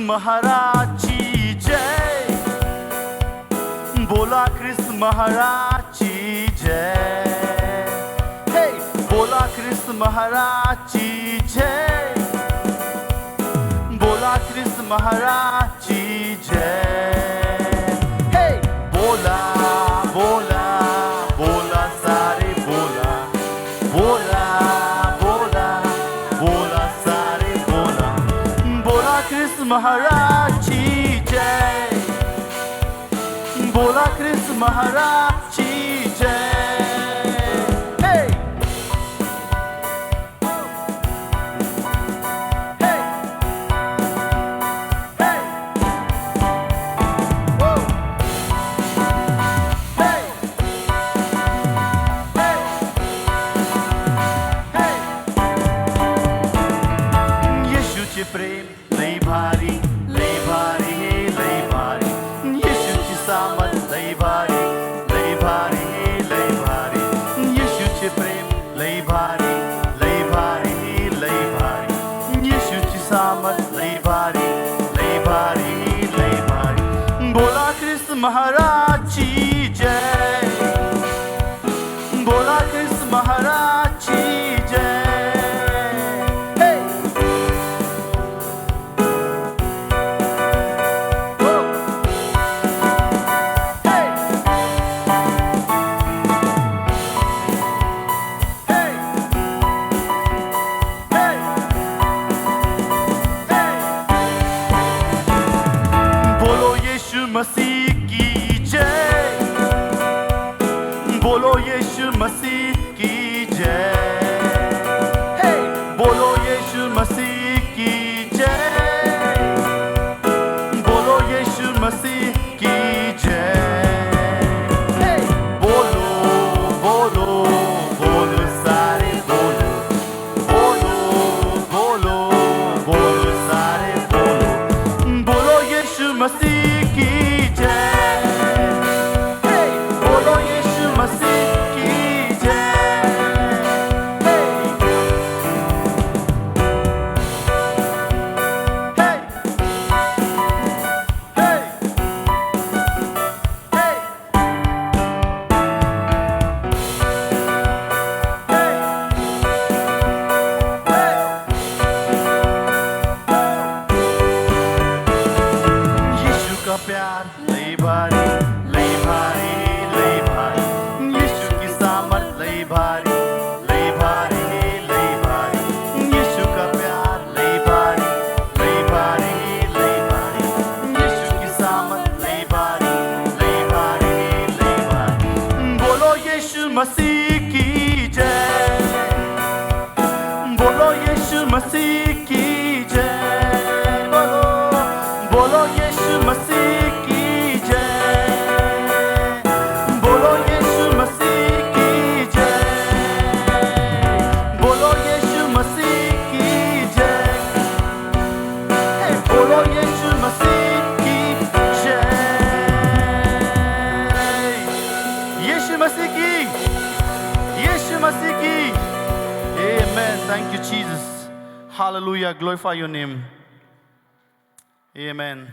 महाराज की जय, बोला कृष्ण महाराज की जय, हे बोला कृष्ण महाराज की जय, बोला कृष्ण महाराज की जय, हे बोला बोला बोला सारे बोला, बोला बोला बोला सारे बोला, बोला कृष्ण महाराज की जय, बोला कृष्ण महाराज की जय, हे हे हे वो हे हे हे येशूचे प्रेम लई भारी, लई भारी हे लई भारी, येशूची सामर्थ लई भारी, लई भारी हे लई भारी, येशूचे प्रेम लई भारी, लई भारी हे लई भारी, येशूची सामर्थ लई भारी, लई भारी हे लई भारी, बोला कृष्ण महाराज की जय, बोला कृष्ण महाराज की जय, हे हो हे हे हे हे बोलो यीशु मसीह की जय, बोलो यीशु मसीह की जय, हे बोलो यीशु मसीह की जय, बोलो यीशु मसीह की जय, हे बोलो बोलो बोलो सारे बोलो, बोलो बोलो बोलो सारे बोलो, बोलो यीशु मसीह की जय, हे बोलो यीशु मसीह की जय, हे हे हे हे यीशु का प्यार लई भारी, लई भारी लई भारी, यीशु की सामर्थ लई भारी, लई भारी लई भारी, यीशु का प्यार लई भारी, लई भारी लई भारी, यीशु की सामर्थ लई भारी, लई भारी लई भारी, बोलो यीशु मसीह की जय, बोलो यीशु मसीह की जय, बोलो बोलो यीशु मसीह की जय, बोलो यीशु मसीह की जय, बोलो यीशु मसीह की जय, हे बोलो यीशु मसीह की जय, यीशु मसीह की, यीशु मसीह की, amen. Thank you Jesus, hallelujah, glorify your name, amen.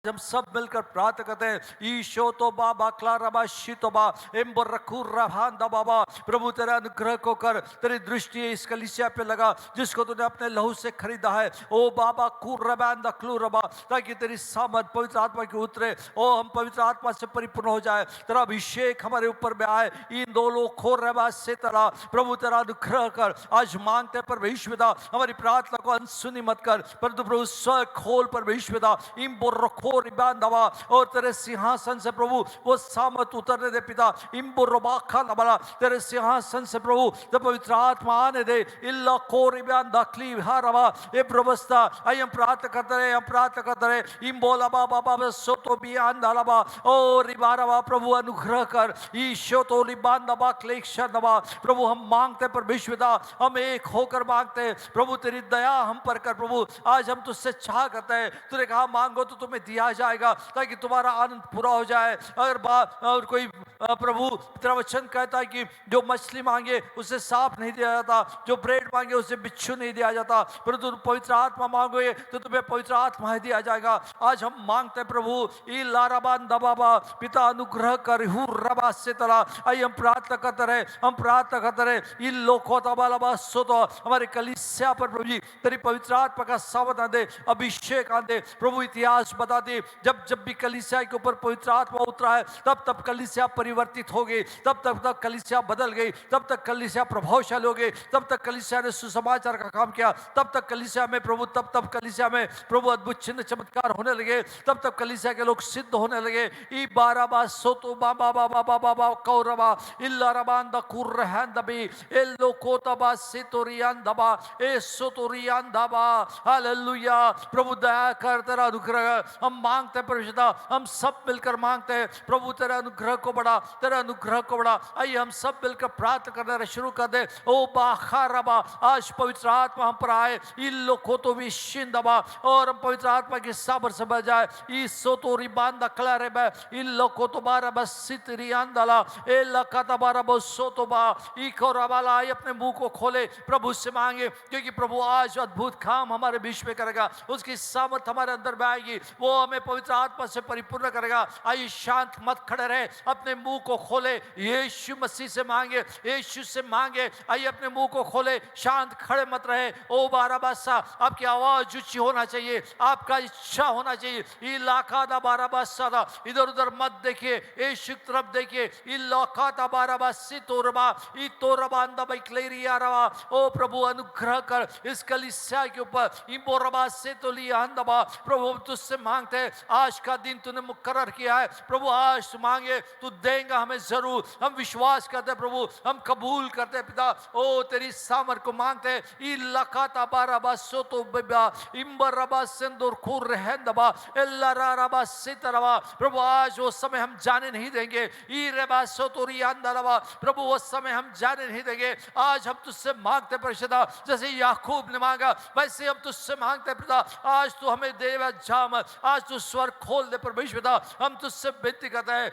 हम सब मिलकर प्रार्थना करते हैं, ईशो तो बाबा क्ला रबा शीतो बा एम्बर रखू रभान दा बाबा, प्रभु तेरा अनुग्रह को कर, तेरी दृष्टि इस कलीसिया पे लगा जिसको तूने अपने लहू से खरीदा है, ओ बाबा कुर रबान दा क्लू रबा, ताकि तेरी सामर्थ पवित्र आत्मा की उतरे, ओ हम पवित्र आत्मा से परिपूर्ण हो जाए, तेरा अभिषेक हमारे ऊपर में आए, इन दो लोग खोर रबा से तेरा प्रभु तेरा अनुग्रह कर, आज मांगते परमेश्वर पिता हमारी प्रार्थना को अनसुनी मत कर, परंतु प्रभु स्व खोल परमेश्वर पिता इम्बो रखो रिबान दवा, और तेरे सिंहासन से प्रभु वो सामर्थ उतरने दे पिता, इम्बो रबाखा दबला, तेरे सिंहासन से प्रभु जब पवित्र आत्मा आने दे, इल्ला को रिबान दखली हारवा ये प्रवस्था, आई हम प्रार्थना करते रहे, हम प्रार्थना करते रहे, इम्बोला बाबा बाबा सोतो बियान दलबा, ओ रिबारवा प्रभु अनुग्रह कर, ईशो तो रिबान दबा क्लेक्शन दबा, प्रभु हम मांगते परमेश्वर पिता, हम एक होकर मांगते प्रभु, तेरी दया हम पर कर प्रभु, आज हम तुझसे चाह करते हैं, तूने कहा मांगो तो तुम्हें दिया आ जाएगा ताकि तुम्हारा आनंद पूरा हो जाए। अगर और कोई प्रभु तेरा वचन कहता है कि जो मछली मांगे उसे सांप नहीं दिया जाता, जो ब्रेड मांगे उसे बिच्छू नहीं दिया जाता, परंतु तुम पवित्र आत्मा मांगोगे तो तुम्हें पवित्र आत्मा ही दिया जाएगा। आज हम मांगते हैं प्रभु, ई लाराबान दबाबा पिता अनुग्रह कर हु रबा से तला। आइए हम प्रार्थना करते रहे, हम प्रार्थना करते रहे। इन लोगों तबालबा सोतो हमारे कलीसिया पर प्रभु जी तेरी पवित्र आत्मा का सावत आंदे, अभिषेक आंदे प्रभु। इतिहास बता दे, जब जब भी कलीसिया के ऊपर पवित्र आत्मा उतरा है तब तब कलीसिया परिवर्तित हो गई, तब तक कलीसिया बदल गई, तब तक कलीसिया प्रभावशाली हो गई, तब तक कलीसिया ने सुसमाचार का काम किया, तब तक कलीसिया में प्रभु तब कलीसिया में प्रभु अद्भुत चिन्ह चमत्कार होने लगे, तब तक कलीसिया के लोग सिद्ध होने लगे। ई बाराबा सोतो बाबा बाबा बाबा बाबा कौरबा इल्ला रबान द कुर्रहन दबी एल्लो कोतबा सितोरियान दबा ए सोतोरियान दबा। हालेलुया प्रभु दया कर, तेरा अनुग्रह हम मांगते हैं परिशुद्धा, हम सब मिलकर मांगते हैं प्रभु तेरे अनुग्रह को बढ़ा, तेरे अनुग्रह को बढ़ा। आइए हम सब मिलकर प्रार्थना करना शुरू कर दे। ओ बाखा रबा आज पवित्र आत्मा हम पर आए, इन लोगों तो भी दबा और हम पवित्र आत्मा की साबर से बजाए ई सोतोरी बांधा क्लारे बे इन लोगों तो बारा बस सितरी आंदला ए लकाता बारा बस सोतो बा ई कोराबाला। अपने मुंह को खोले, प्रभु से मांगे, क्योंकि प्रभु आज अद्भुत काम हमारे बीच में करेगा, उसकी सामर्थ हमारे अंदर में आएगी, वो हमें पवित्र आत्मा से परिपूर्ण करेगा। आइए शांत मत खड़े रहे, अपने मुंह को खोले, यीशु मसीह से मांगे, यीशु से मांगे। आइए अपने मुंह को खोले, शांत खड़े मत रहे। ओ बाराबासा आपकी आवाज ऊंची होना चाहिए, आपका इच्छा होना चाहिए। इलाका दा बाराबासा दा इधर उधर मत देखिए, यीशु की तरफ देखिए। इलाका दा बाराबासी तोरबा ई तोरबा अंदा बैक्लेरिया रवा। ओ प्रभु अनुग्रह कर इस कलीसिया के ऊपर इम्बोरबा से तो लिया अंदबा। प्रभु हम तुझसे मांगते हैं, आज का दिन तूने मुकर्रर किया है प्रभु, आज तू मांगे तू देगा हमें जरूर। हम विश्वास करते हैं प्रभु, हम कबूल करते हैं पिता। ओ तेरी सामर को मांगते हैं। इलाका बाराबा सोतो बेबा इम्बरबा सेंदुर खुर रहंदबा एल्लाराबा सितरबा। प्रभु आज वो समय हम जाने नहीं देंगे। ई रेबा सोतोरी अंदरबा प्रभु वो समय हम जाने नहीं देंगे। आज हम तुझसे मांगते परिशुद्धा, जैसे याकूब ने मांगा वैसे हम तुझसे मांगते पिता। आज तू हमें देवा जाम, आज तू स्वर खोल दे परमेश्वर। हम तुझसे विनती करते हैं,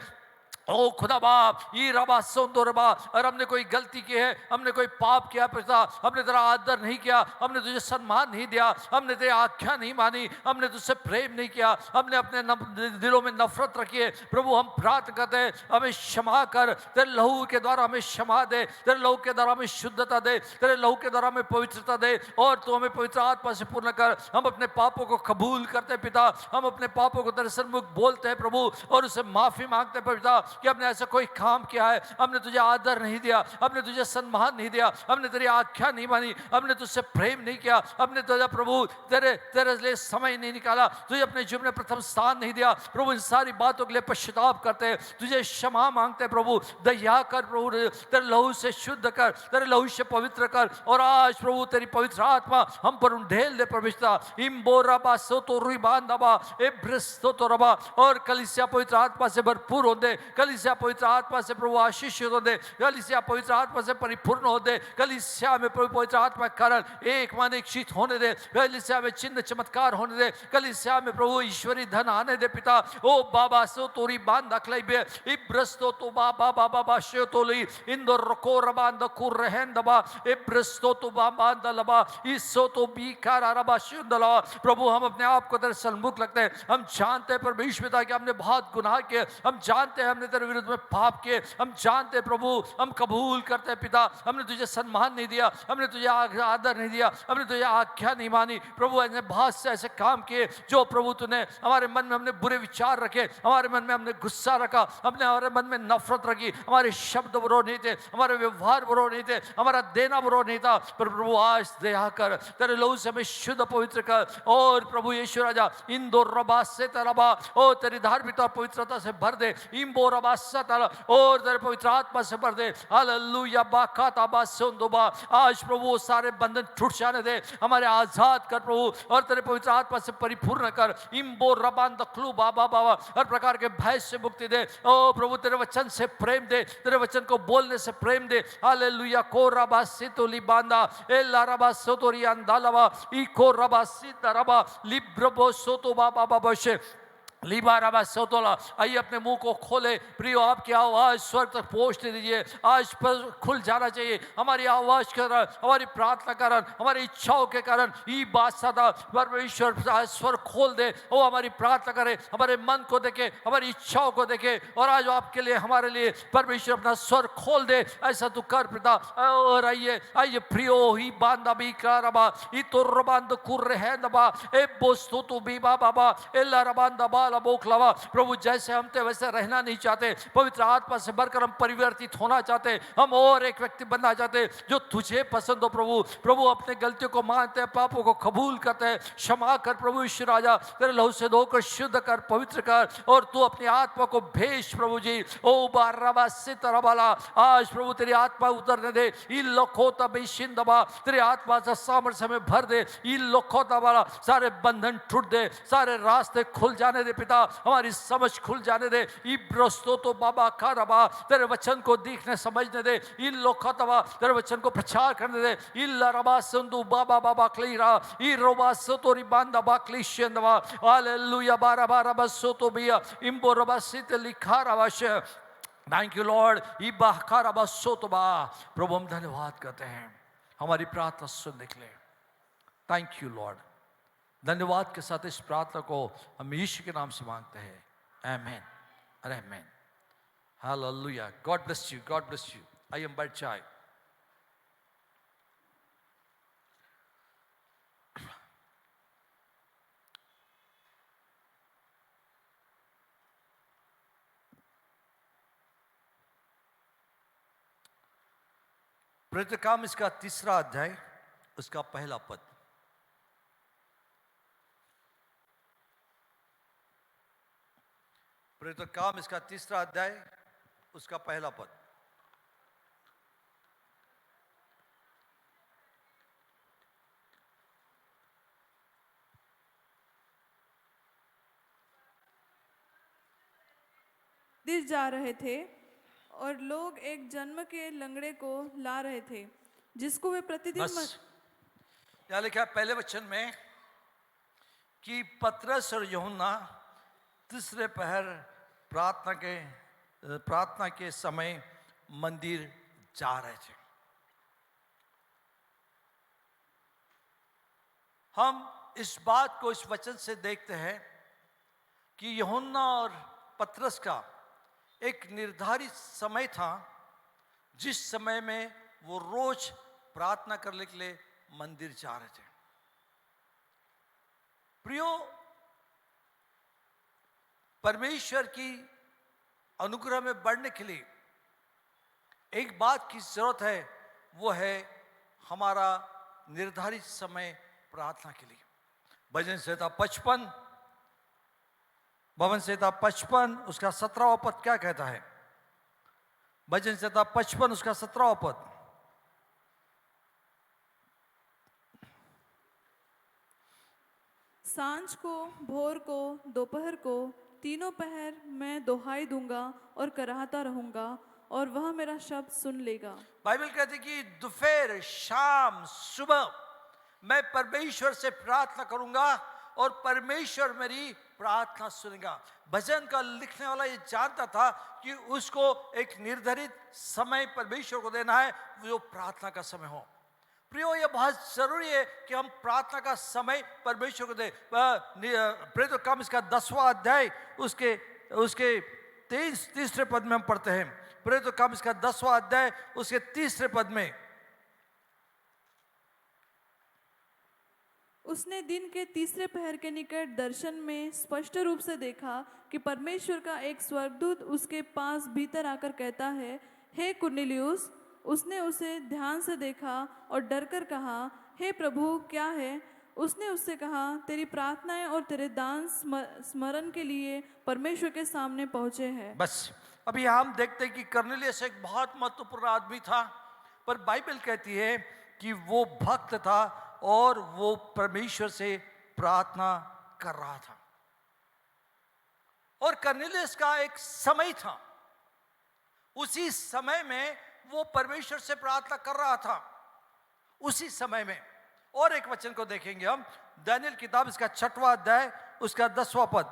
ओ खुदा बाप ये रबा सोंदोरबा। और हमने कोई गलती की है, हमने कोई पाप किया पिता, हमने तेरा आदर नहीं किया, हमने तुझे सम्मान नहीं दिया, हमने तेरी आज्ञा नहीं मानी, हमने तुझसे प्रेम नहीं किया, हमने अपने दिलों में नफरत रखी है प्रभु। हम प्रार्थना करते हैं हमें क्षमा कर, तेरे लहू के द्वारा हमें क्षमा दे, तेरे लहू के द्वारा हमें शुद्धता दे, तेरे लहू के द्वारा हमें पवित्रता दे, और तू हमें पवित्र आत्मा से पूर्ण कर। हम अपने पापों को कबूल करते पिता, हम अपने पापों को तेरे सन्मुख बोलते हैं प्रभु, और उसे माफी मांगते हैं पिता कि हमने ऐसा कोई काम किया है, हमने तुझे आदर नहीं दिया, हमने तुझे सम्मान नहीं दिया, हमने तेरी आज्ञा नहीं मानी, हमने तुझसे प्रेम नहीं किया, हमने तुझे प्रभु तेरे लिए समय नहीं निकाला, तुझे अपने जीवन में प्रथम स्थान नहीं दिया प्रभु। इन सारी बातों के लिए पश्चाताप करते हैं, तुझे क्षमा मांगते हैं प्रभु। दया कर प्रभु, तेरे लहू से शुद्ध कर, तेरे लहू से पवित्र कर। और आज प्रभु तेरी पवित्र आत्मा हम पर उंडेल दे परमेश्वर। इम्बोराबा सोतो रुइबांदाबा एब्रस्तो रबा। और कलीसिया पवित्र आत्मा से भरपूर हो दे, कलीसिया पवित्र आत्मा से प्रभु आशीषित हो दे, कलीसिया पवित्र आत्मा से परिपूर्ण हो दे। कलीसिया में प्रभु पवित्र आत्मा के कारण एक मान एक शीत होने दे, कलीसिया में चिन्ह चमत्कार होने दे, कलीसिया में प्रभु ईश्वरी धन आने दे पिता। ओ बाबा सो तोरी बांध अखलाई बे इब्रस्तो तो बाबा बाबा बाशो तोली इंदर रको रबांद कुर रहन दबा इब्रस्तो तो बाबा दलबा इसो तो बीकार अरबा शुद्धला। प्रभु हम अपने आप को तेरे सन्मुख लगते हैं, हम जानते हैं परमेश्वर पिता कि हमने बहुत गुनाह किए, हम जानते हैं हमने तेरे विरुद्ध में पाप किए, हम जानते हैं प्रभु, हम कबूल करते हैं पिता। हमने तुझे सम्मान नहीं दिया, हमने तुझे आदर नहीं दिया, हमने तुझे आज्ञा नहीं मानी प्रभु। हमने बहुत से ऐसे काम किए जो प्रभु तूने हमारे मन में, हमने बुरे विचार रखे, हमारे मन में हमने गुस्सा रखा, हमने हमारे मन में नफरत रखी, हमारे शब्द बुरो नहीं थे, हमारे व्यवहार बुरो नहीं थे, हमारा देना बुरो नहीं था। पर प्रभु आज दया कर, तेरे लहू से हमें शुद्ध पवित्र कर। और प्रभु यीशु राजा इन दो रबा से तरबा ओ तेरी धार्मिकता पवित्रता से भर दे, इम्बो रबा सतल और तेरे पवित्र आत्मा से भर दे। हालेलुया बाकाता बासोंदोबा। आज प्रभु सारे बंधन टूट जाने दे, हमारे आजाद कर प्रभु, और तेरे पवित्र आत्मा से परिपूर्ण कर। इम्बो रबान दखलू बाबा बाबा, हर प्रकार के भय से मुक्ति दे। ओ प्रभु तेरे वचन से प्रेम दे, तेरे वचन को बोलने से प्रेम दे। हालेलुया को रबा सितोली बांदा एला रबा सोतोरी अंदालवा ई को रबा सितरबा लिब्रबो सोतो बाबा बाबा। लीबाराबा सोतोला, आइए अपने मुंह को खोले। प्रियो, आपकी आवाज स्वर्ग तक पहुंचने दीजिए। आज पर खुल जाना चाहिए हमारी आवाज के कारण, हमारी प्रार्थना कारण, हमारी इच्छाओं के कारण। ये बात सदा परमेश्वर आज स्वर खोल दे, वो हमारी प्रार्थना करे, हमारे मन को देखे, हमारी इच्छाओं को देखे, और आज आपके लिए, हमारे लिए परमेश्वर अपना स्वर खोल दे। ऐसा तू कर पिता। और आइए आइए प्रियो, ही बांधा भी कराबा, ई तो रबांध कुर है नबा, ए बोस्तु तू भी बाबा, एला रबांधा बा बोखलावा। प्रभु, जैसे हम थे वैसे रहना नहीं चाहते, पवित्र आत्मा से भरकर हम परिवर्तित होना चाहते, हम और एक व्यक्ति बनना चाहते जो तुझे पसंद हो। प्रभु, प्रभु अपने गलतियों को मानते हैं, पापों को कबूल करते हैं। क्षमा कर प्रभु यीशु राजा, तेरे लहू से धोकर शुद्ध कर, पवित्र कर, और तू अपनी आत्मा को भेज प्रभु जी। ओ बारबा सितरबाला, आज प्रभु तेरी आत्मा उतरने दे। इन लोखोता बेशिंदबा, तेरी आत्मा से सामर्थ्य में भर दे। इन लोखोता वाला सारे बंधन टूट दे, सारे रास्ते खुल जाने दे पिता, हमारी समझ खुल जाने दे। इब्रोस्तो तो बाबा खारबा, तेरे वचन को देखने समझने दे। इन लोखतवा, तेरे वचन को प्रचार करने दे। इल्ला रबा संदू बाबा बाबा क्लीरा, ई रोबा सोतोरी बांदा बाक्लिशेंदवा। हालेलुया, बारा बारा बसोतो बिया, इम्बो रबा सित लिखा रवाश। Thank you lord. इबा खारबा सोतोबा। प्रभु, हम धन्यवाद करते हैं हमारी प्रार्थना सुनने के लिए। Thank you lord. धन्यवाद के साथ इस प्रार्थना को हम यीशु के नाम से मांगते हैं, आमीन और आमीन। Hallelujah. God bless you, God bless you. I am बैठ जाए। प्रेरित काम इसका 3रा अध्याय, उसका 1 पद। प्रेरित काम इसका 3रा अध्याय, उसका 1 पद। दिस जा रहे थे और लोग एक जन्म के लंगड़े को ला रहे थे, जिसको वे प्रतिदिन बस यहाँ लिखा है पहले वचन में कि पतरस और यूहन्ना 3रे पहर प्रार्थना के समय मंदिर जा रहे थे। हम इस बात को इस वचन से देखते हैं कि यूहन्ना और पतरस का एक निर्धारित समय था, जिस समय में वो रोज प्रार्थना करने के लिए मंदिर जा रहे थे। प्रियो, परमेश्वर की अनुग्रह में बढ़ने के लिए एक बात की जरूरत है, वो है हमारा निर्धारित समय प्रार्थना के लिए। भजन संहिता 55, भवन संहिता 55 उसका 17वां पद क्या कहता है? भजन संहिता 55 उसका 17वां पद। सांझ को, भोर को, दोपहर को, तीनों पहर मैं दोहाई दूंगा और कराहता रहूंगा, और वह मेरा शब्द सुन लेगा। बाइबल कहती कि दोपहर, शाम, सुबह मैं परमेश्वर से प्रार्थना करूंगा और परमेश्वर मेरी प्रार्थना सुनेगा। भजन का लिखने वाला ये जानता था कि उसको एक निर्धारित समय परमेश्वर को देना है, जो प्रार्थना का समय हो। प्रियो, ये बहुत जरूरी है कि हम प्रार्थना का समय परमेश्वर को दें। प्रेरित काम इसका 10वां अध्याय उसके 3रे पद में हम पढ़ते हैं। प्रेरित काम इसका 10वां अध्याय उसके 3रे पद में, उसने दिन के 3रे पहर के निकट दर्शन में स्पष्ट रूप से देखा कि परमेश्वर का एक स्वर्गदूत उसके पास भीतर आकर कहता है, हे कुरनेलियुस। उसने उसे ध्यान से देखा और डरकर कहा, हे प्रभु, क्या है? उसने उससे कहा, तेरी प्रार्थनाएं और तेरे दान स्मरण के लिए परमेश्वर के सामने पहुंचे हैं। बस अभी हम देखते हैं कि कुरनेलियुस एक बहुत महत्वपूर्ण आदमी था, पर बाइबल कहती है कि वो भक्त था और वो परमेश्वर से प्रार्थना कर रहा था। और कुरनेलियुस का एक समय था, उसी समय में वो परमेश्वर से प्रार्थना कर रहा था। उसी समय में और एक वचन को देखेंगे हम, दानियेल किताब इसका 6वां अध्याय उसका 10वां पद।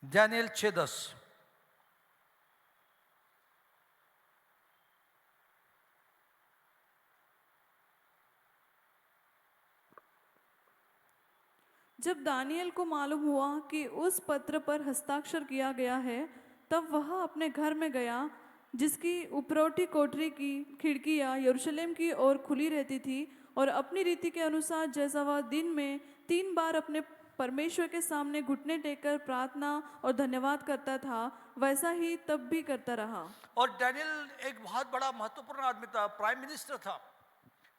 दानियल 6:10। जब दानियल को मालूम हुआ कि उस पत्र पर हस्ताक्षर किया गया है, तब वह अपने घर में गया, जिसकी उपरोटी कोठरी की खिड़कियां यरूशलेम की ओर खुली रहती थी, और अपनी रीति के अनुसार जैसा वह दिन में 3 बार अपने परमेश्वर के सामने घुटने टेककर प्रार्थना और धन्यवाद करता था, वैसा ही तब भी करता रहा। और डैनियल एक बहुत बड़ा महत्वपूर्ण आदमी था, प्राइम मिनिस्टर था,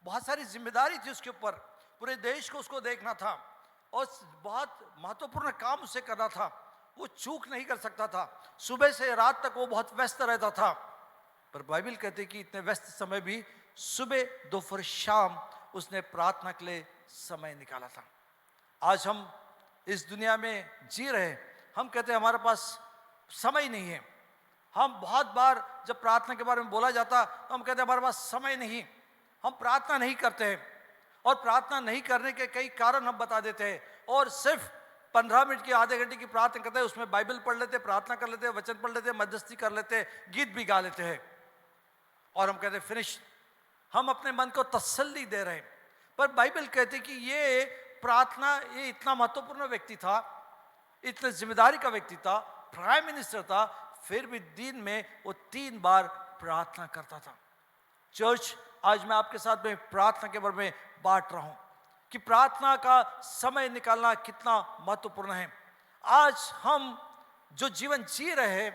बहुत सारी जिम्मेदारी थी उसके ऊपर, पूरे देश को उसको देखना था और बहुत महत्वपूर्ण काम उसे करना था। वो चूक नहीं कर सकता था, सुबह से रात तक वो बहुत व्यस्त रहता था। पर बाइबल कहते कि इतने व्यस्त समय भी सुबह दोपहर शाम उसने प्रार्थना के लिए समय निकाला था। आज हम इस दुनिया में जी रहे हैं, हम कहते हैं हमारे पास समय नहीं है। हम बहुत बार जब प्रार्थना के बारे में बोला जाता तो हम कहते हैं हमारे पास समय नहीं, हम प्रार्थना नहीं करते हैं। और प्रार्थना नहीं करने के कई कारण हम बता देते हैं, और सिर्फ 15 मिनट की आधे घंटे की प्रार्थना करते हैं, उसमें बाइबल पढ़ लेते, प्रार्थना कर लेते, वचन पढ़ लेते, मध्यस्थी कर लेते, गीत भी गा लेते हैं, और हम कहते हैं फिनिश। हम अपने मन को तसल्ली दे रहे हैं। पर बाइबल कहते कि ये प्रार्थना, ये इतना महत्वपूर्ण व्यक्ति था, इतने जिम्मेदारी का व्यक्ति था, प्राइम मिनिस्टर था, फिर भी दिन में वो 3 बार प्रार्थना करता था। चर्च, आज मैं आपके साथ में प्रार्थना के बारे में बांट रहा हूं कि प्रार्थना का समय निकालना कितना महत्वपूर्ण है। आज हम जो जीवन जी रहे हैं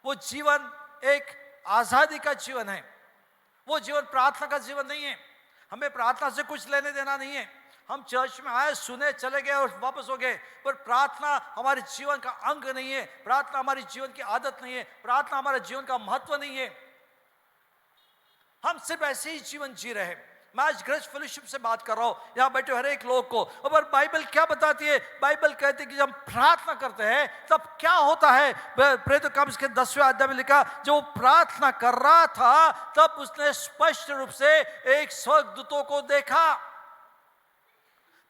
वो जीवन एक आजादी का जीवन है, वो जीवन प्रार्थना का जीवन नहीं है। हमें प्रार्थना से कुछ लेने देना नहीं है। हम चर्च में आए, सुने, चले गए और वापस हो गए, पर प्रार्थना हमारे जीवन का अंग नहीं है, प्रार्थना हमारे जीवन की आदत नहीं है, प्रार्थना हमारे जीवन का महत्व नहीं है। हम सिर्फ ऐसे ही जीवन जी रहे हैं। मैं आज ग्रेस फेलोशिप से बात कर रहा हूं, यहां बैठे हर एक लोग को। और बाइबल क्या बताती है? बाइबल कहती है कि जब हम प्रार्थना करते हैं तब क्या होता है। प्रेरितों के काम के 10वें अध्याय में लिखा, जब वो प्रार्थना कर रहा था तब उसने स्पष्ट रूप से एक स्वर्गदूतों को देखा।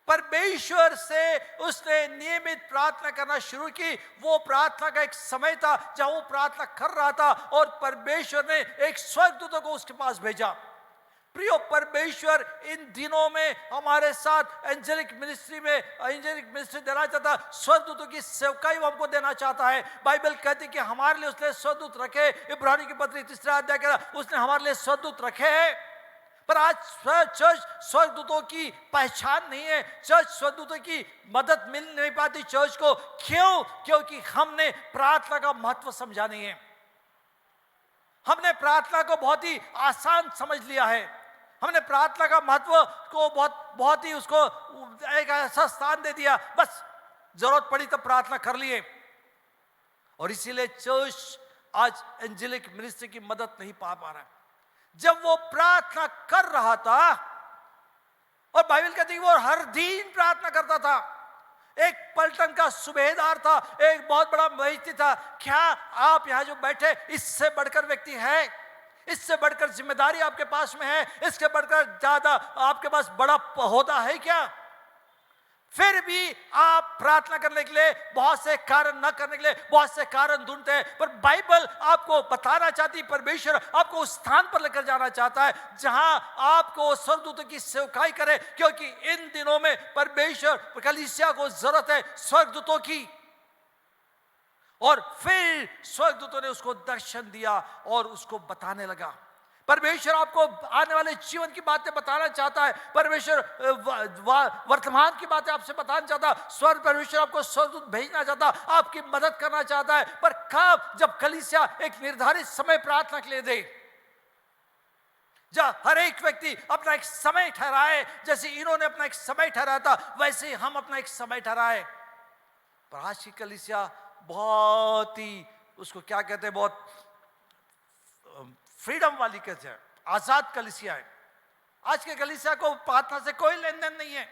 परमेश्वर से उसने नियमित प्रार्थना करना शुरू की। वो प्रार्थना का एक समय था जहां वो प्रार्थना कर रहा था और परमेश्वर ने एक स्वर्गदूतों को उसके पास भेजा। प्रियो, परमेश्वर इन दिनों में हमारे साथ एंजेलिक मिनिस्ट्री देना चाहता, स्वर्गदूतों की सेवकाई वो हमको देना चाहता है। बाइबल कहती कि हमारे लिए उसने स्वर्गदूत रखे। इब्रानी की पत्री 3 अध्याय का उसने हमारे लिए स्वर्गदूत रखे हैं। पर आज चर्च स्वर्गदूतों की पहचान नहीं है, चर्च स्वर्गदूतों की मदद मिल नहीं पाती चर्च को। क्यों? क्योंकि हमने प्रार्थना का महत्व समझा नहीं है। हमने प्रार्थना को बहुत ही आसान समझ लिया है। हमने प्रार्थना का महत्व को बहुत ही उसको एक ऐसा स्थान दे दिया, बस जरूरत पड़ी तो प्रार्थना कर लिए। और इसीलिए चर्च आज एंजेलिक मिनिस्ट्री की मदद नहीं पा रहा है। जब वो प्रार्थना कर रहा था, और बाइबल कहती है वो हर दिन प्रार्थना करता था। एक पलटन का सुबेदार था, एक बहुत बड़ा मजिस्ट्रेट था। क्या आप यहां जो बैठे, इससे बढ़कर व्यक्ति है? इससे बढ़कर जिम्मेदारी आपके पास में है? इसके बढ़कर ज्यादा आपके पास बड़ा ओहदा है क्या? फिर भी आप प्रार्थना करने के लिए बहुत से कारण न करने के लिए बहुत से कारण ढूंढते हैं। पर बाइबल आपको बताना चाहती, परमेश्वर आपको उस स्थान पर लेकर जाना चाहता है जहां आपको स्वर्गदूतों की सेवकाई करे, क्योंकि इन दिनों में परमेश्वर कलीसिया को जरूरत है स्वर्गदूतों की। और फिर स्वर्गदूतों ने उसको दर्शन दिया और उसको बताने लगा। परमेश्वर आपको आने वाले जीवन की बातें बताना चाहता है। परमेश्वर वर्तमान की बातें आपसे बताना चाहता। परमेश्वर आपको स्वर्गदूत भेजना चाहता, आपकी मदद करना चाहता है। पर कब? जब कलीसिया एक निर्धारित समय प्रार्थना के लिए दे, जब हर एक व्यक्ति अपना एक समय ठहराए। जैसे इन्होंने अपना एक समय ठहराया था, वैसे ही हम अपना एक समय ठहराए। पर आज की कलीसिया बहुत ही, उसको क्या कहते हैं, बहुत फ्रीडम वाली कहते हैं, आजाद कलीसिया है। आज के कलीसिया को प्रार्थना से कोई लेन देन नहीं है।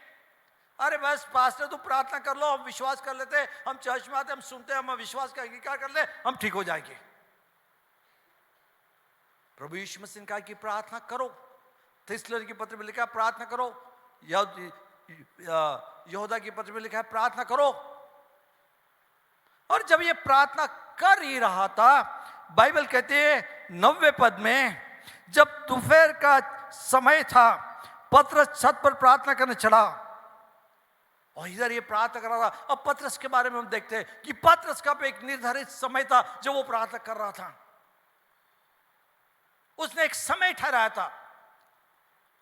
अरे बस पास्टर तुम प्रार्थना कर लो, हम विश्वास कर लेते हैं, हम चर्च में आते, हम सुनते हैं, हम विश्वास करेंगे, क्या कर ले, हम ठीक हो जाएंगे। प्रभु यीशु मसीह ने कहा कि प्रार्थना करो। थिस्सलुनीके की पत्र में लिखा है प्रार्थना करो। यहूदा की पत्र में लिखा है प्रार्थना करो। और जब ये प्रार्थना कर ही रहा था, बाइबल कहती है 90 पद में, जब दोपहर का समय था, पतरस छत पर प्रार्थना करने चढ़ा और इधर ये प्रार्थना कर रहा था। अब पतरस के बारे में हम देखते हैं कि पतरस का भी एक निर्धारित समय था जब वो प्रार्थना कर रहा था। उसने एक समय ठहराया था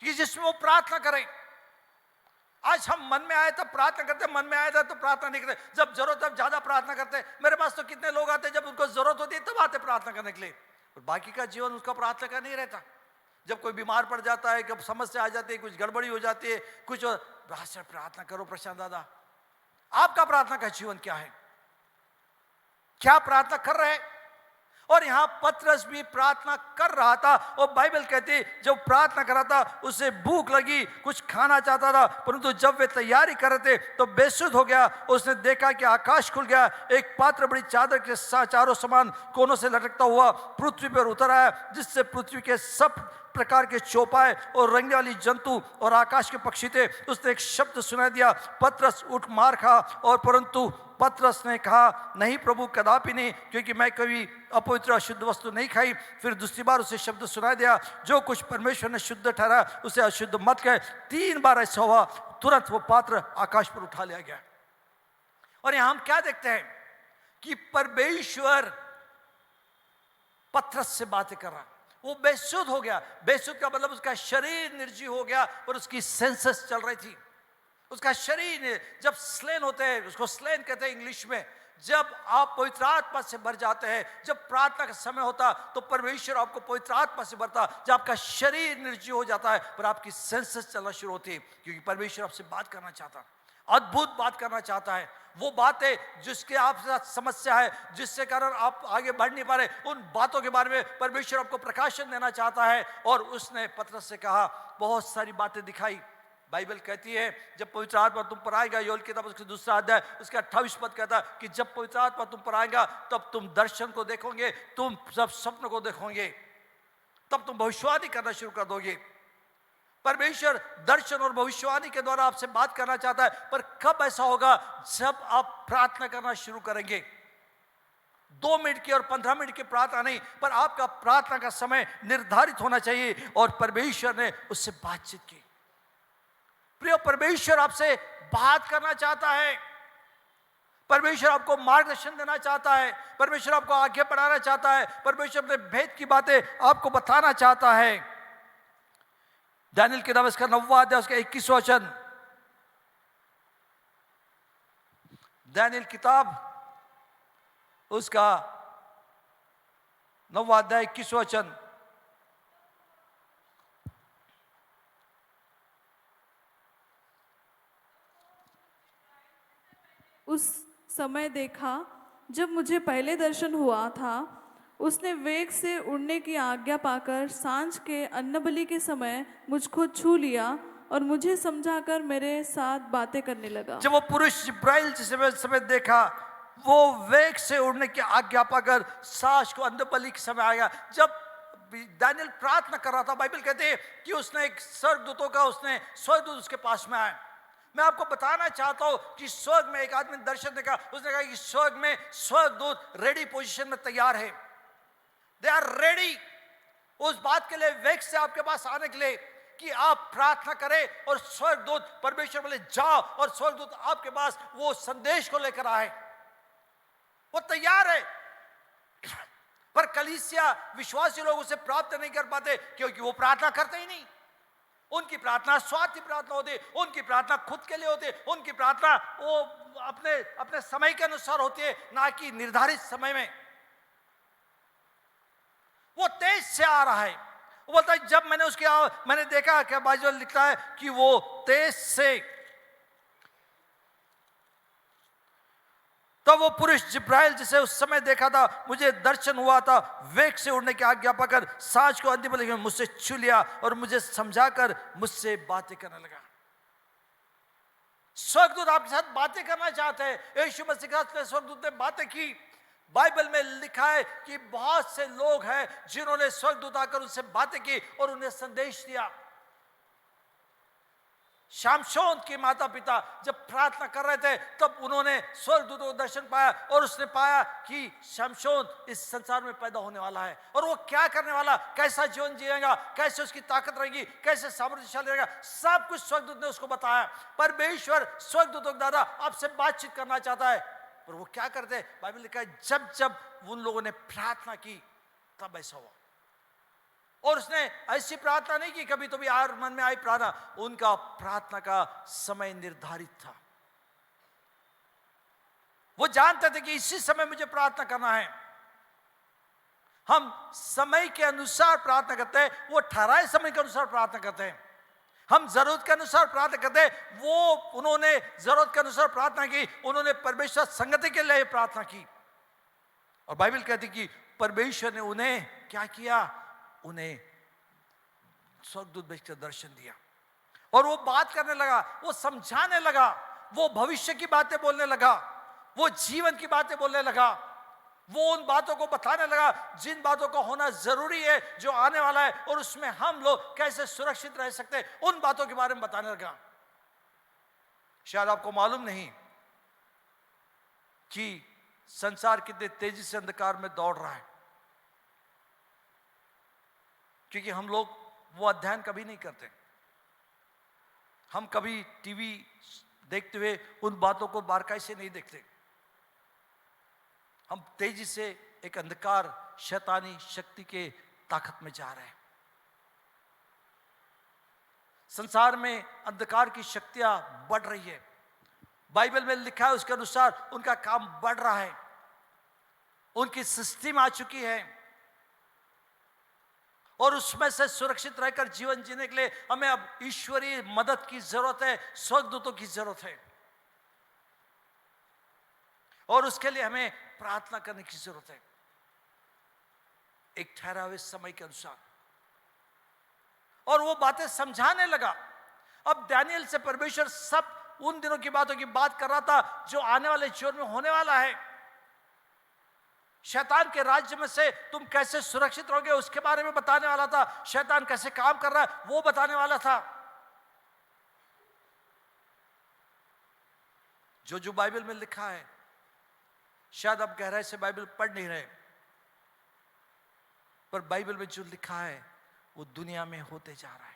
कि जिसमें वो प्रार्थना करें। आज हम मन में आए तब प्रार्थना करते, मन में आया था तो प्रार्थना नहीं करते, जब जरूरत तब ज्यादा प्रार्थना करते। मेरे पास तो कितने लोग आते जब उनको जरूरत होती है तब आते प्रार्थना करने के लिए, और बाकी का जीवन उसका प्रार्थना का नहीं रहता। जब कोई बीमार पड़ जाता है, कब समस्या आ जाती है, कुछ गड़बड़ी हो जाती है, कुछ प्रार्थना करो। प्रशांत दादा, आपका प्रार्थना का जीवन क्या है? क्या प्रार्थना कर रहे हैं? और यहां पतरस भी प्रार्थना कर रहा था और बाइबल कहती है जब प्रार्थना कर रहा था उसे भूख लगी, कुछ खाना चाहता था, परंतु जब वे तैयारी कर रहे थे तो बेसुध हो गया। उसने देखा कि आकाश खुल गया, एक पात्र बड़ी चादर के चारों समान कोनों से लटकता हुआ पृथ्वी पर उतर आया, जिससे पृथ्वी के सब प्रकार के चौपाए और रंगने वाली जंतु और आकाश के पक्षी थे। उसने एक शब्द सुना दिया, पतरस उठ मार खा। और परंतु पतरस ने कहा, नहीं प्रभु, कदापि नहीं, क्योंकि मैं कभी अपवित्र अशुद्ध वस्तु नहीं खाई। फिर दूसरी बार उसे शब्द सुनाई दिया, जो कुछ परमेश्वर ने शुद्ध ठहरा उसे अशुद्ध मत कहे। 3 बार ऐसा हुआ, तुरंत वो पात्र आकाश पर उठा लिया गया। और यहां हम क्या देखते हैं कि परमेश्वर पतरस से बातें कर रहा। वो बेसुध हो गया। बेसुध का मतलब उसका शरीर निर्जीव हो गया और उसकी सेंसेस चल रही थी। उसका शरीर, जब स्लेन होते हैं, उसको स्लेन कहते हैं इंग्लिश में, जब आप पवित्र आत्मा से भर जाते हैं, जब प्रार्थना का समय होता तो परमेश्वर आपको पवित्र आत्मा से भरता, जब आपका शरीर निर्जीव हो जाता है पर आपकी सेंसेस चलना शुरू होती है, क्योंकि परमेश्वर आपसे बात करना चाहता, अद्भुत बात करना चाहता है। वो बातें जिसके आपके साथ समस्या है, जिससे कारण आप आगे बढ़ नहीं पा रहे, उन बातों के बारे में परमेश्वर आपको प्रकाशन देना चाहता है। और उसने पतरस से कहा, बहुत सारी बातें दिखाई। बाइबल कहती है जब पवित्र आत्मा तुम पर आएगा, योएल की किताब उसके 2 अध्याय उसका 28 पद कहता है कि जब पवित्र आत्मा तुम पर आएगा तब तुम दर्शन को देखोगे, तुम सब स्वप्न को देखोगे, तब तुम भविष्यवाणी करना शुरू कर दोगे। परमेश्वर दर्शन और भविष्यवाणी के द्वारा आपसे बात करना चाहता है, पर कब ऐसा होगा? जब आप प्रार्थना करना शुरू करेंगे। 2 मिनट की और 15 मिनट की प्रार्थना नहीं, पर आपका प्रार्थना का समय निर्धारित होना चाहिए। और परमेश्वर ने उससे बातचीत की। प्रिय, परमेश्वर आपसे बात करना चाहता है, परमेश्वर आपको मार्गदर्शन देना चाहता है, परमेश्वर आपको आगे बढ़ाना चाहता है, परमेश्वर अपने भेद की बातें आपको बताना चाहता है। दानियेल की किताब उसका 9वां अध्याय उसका 21वां वचन, दानियेल किताब उसका 9वां अध्याय 21वां वचन, उस समय देखा जब मुझे पहले दर्शन हुआ था, उसने वेग से उड़ने की आज्ञा पाकर सांझ के अन्नबलि के समय मुझको छू लिया और मुझे समझाकर मेरे साथ बातें करने लगा। जब वो पुरुष जिब्राइल जिसे समय देखा, वो वेग से उड़ने की आज्ञा पाकर सांझ को अन्नबलि के समय आया। जब दानियेल प्रार्थना कर रहा था, बाइबल कहते हैं कि उसने एक स्वर्गदूतों का स्वर्गदूत उसके पास में आया। मैं आपको बताना चाहता हूं कि स्वर्ग में एक आदमी ने दर्शन देखा। उसने कहा कि स्वर्ग में स्वर्गदूत रेडी पोजीशन में तैयार है, दे आर रेडी उस बात के लिए, वेग से आपके पास आने के लिए कि आप प्रार्थना करें और स्वर्गदूत परमेश्वर बोले जाओ, और स्वर्गदूत आपके पास वो संदेश को लेकर आए। वो तैयार है, पर कलीसिया विश्वासी लोग उसे प्राप्त नहीं कर पाते क्योंकि वो प्रार्थना करते ही नहीं। उनकी प्रार्थना स्वार्थी प्रार्थना होती, उनकी प्रार्थना खुद के लिए होती, उनकी प्रार्थना वो अपने समय के अनुसार होती है, ना कि निर्धारित समय में। वो तेज से आ रहा है। वो बोलता है जब मैंने देखा, क्या बाइबल लिखता है कि वो तेज से, तो वो पुरुष जिब्राइल जिसे उस समय देखा था, मुझे दर्शन हुआ था, वेग से उड़ने की आज्ञा पाकर सांझ को अन्नबलि में मुझसे छू लिया और मुझे समझाकर मुझसे बातें करने लगा। स्वर्गदूत आपके साथ बातें करना चाहते हैं। यीशु मसीह के साथ स्वर्गदूत ने बातें की। बाइबल में लिखा है कि बहुत से लोग हैं जिन्होंने स्वर्गदूत आकर उनसे बातें की और उन्हें संदेश दिया। शामशोन के माता पिता जब प्रार्थना कर रहे थे तब उन्होंने स्वर्गदूत को दर्शन पाया और उसने पाया कि शामशोन इस संसार में पैदा होने वाला है और वो क्या करने वाला, कैसा जीवन जिएगा, कैसे उसकी ताकत रहेगी, कैसे सामर्थ्यशाली रहेगा, सब कुछ स्वर्गदूत ने उसको बताया। परमेश्वर स्वर्गदूतों के द्वारा आपसे बातचीत करना चाहता है। पर वो क्या करते, बाइबल लिखा है जब जब उन लोगों ने प्रार्थना की तब ऐसा हुआ। और उसने ऐसी प्रार्थना नहीं की कभी तो भी यार मन में आई प्रार्थना, उनका प्रार्थना का समय निर्धारित था। वो जानते थे कि इसी समय मुझे प्रार्थना करना है। हम समय के अनुसार प्रार्थना करते हैं, वो ठहराए समय के अनुसार प्रार्थना करते हैं। हम जरूरत के अनुसार प्रार्थना करते हैं, वो उन्होंने जरूरत के अनुसार प्रार्थना की, उन्होंने परमेश्वर संगति के लिए प्रार्थना की। और बाइबल कहती कि परमेश्वर ने उन्हें क्या किया, उन्हें स्वर्गदूत भेजकर दर्शन दिया और वो बात करने लगा, वो समझाने लगा, वो भविष्य की बातें बोलने लगा, वो जीवन की बातें बोलने लगा, वो उन बातों को बताने लगा जिन बातों को होना जरूरी है, जो आने वाला है और उसमें हम लोग कैसे सुरक्षित रह सकते हैं, उन बातों के बारे में बताने लगा। शायद आपको मालूम नहीं कि संसार कितने तेजी से अंधकार में दौड़ रहा है, क्योंकि हम लोग वो अध्ययन कभी नहीं करते। हम कभी टीवी देखते हुए उन बातों को बारकाई से नहीं देखते। हम तेजी से एक अंधकार शैतानी शक्ति के ताकत में जा रहे हैं। संसार में अंधकार की शक्तियां बढ़ रही है। बाइबल में लिखा है उसके अनुसार उनका काम बढ़ रहा है, उनकी सिस्टम आ चुकी है और उसमें से सुरक्षित रहकर जीवन जीने के लिए हमें अब ईश्वरीय मदद की जरूरत है, स्वर्गदूतों की जरूरत है और उसके लिए हमें प्रार्थना करने की जरूरत है एक ठहरावे समय के अनुसार। और वो बातें समझाने लगा। अब दानियल से परमेश्वर सब उन दिनों की बातों की बात कर रहा था जो आने वाले जीवन में होने वाला है। शैतान के राज्य में से तुम कैसे सुरक्षित रहोगे उसके बारे में बताने वाला था। शैतान कैसे काम कर रहा है वो बताने वाला था। जो बाइबल में लिखा है, शायद आप गहराई से बाइबल पढ़ नहीं रहे, पर बाइबल में जो लिखा है वो दुनिया में होते जा रहा है।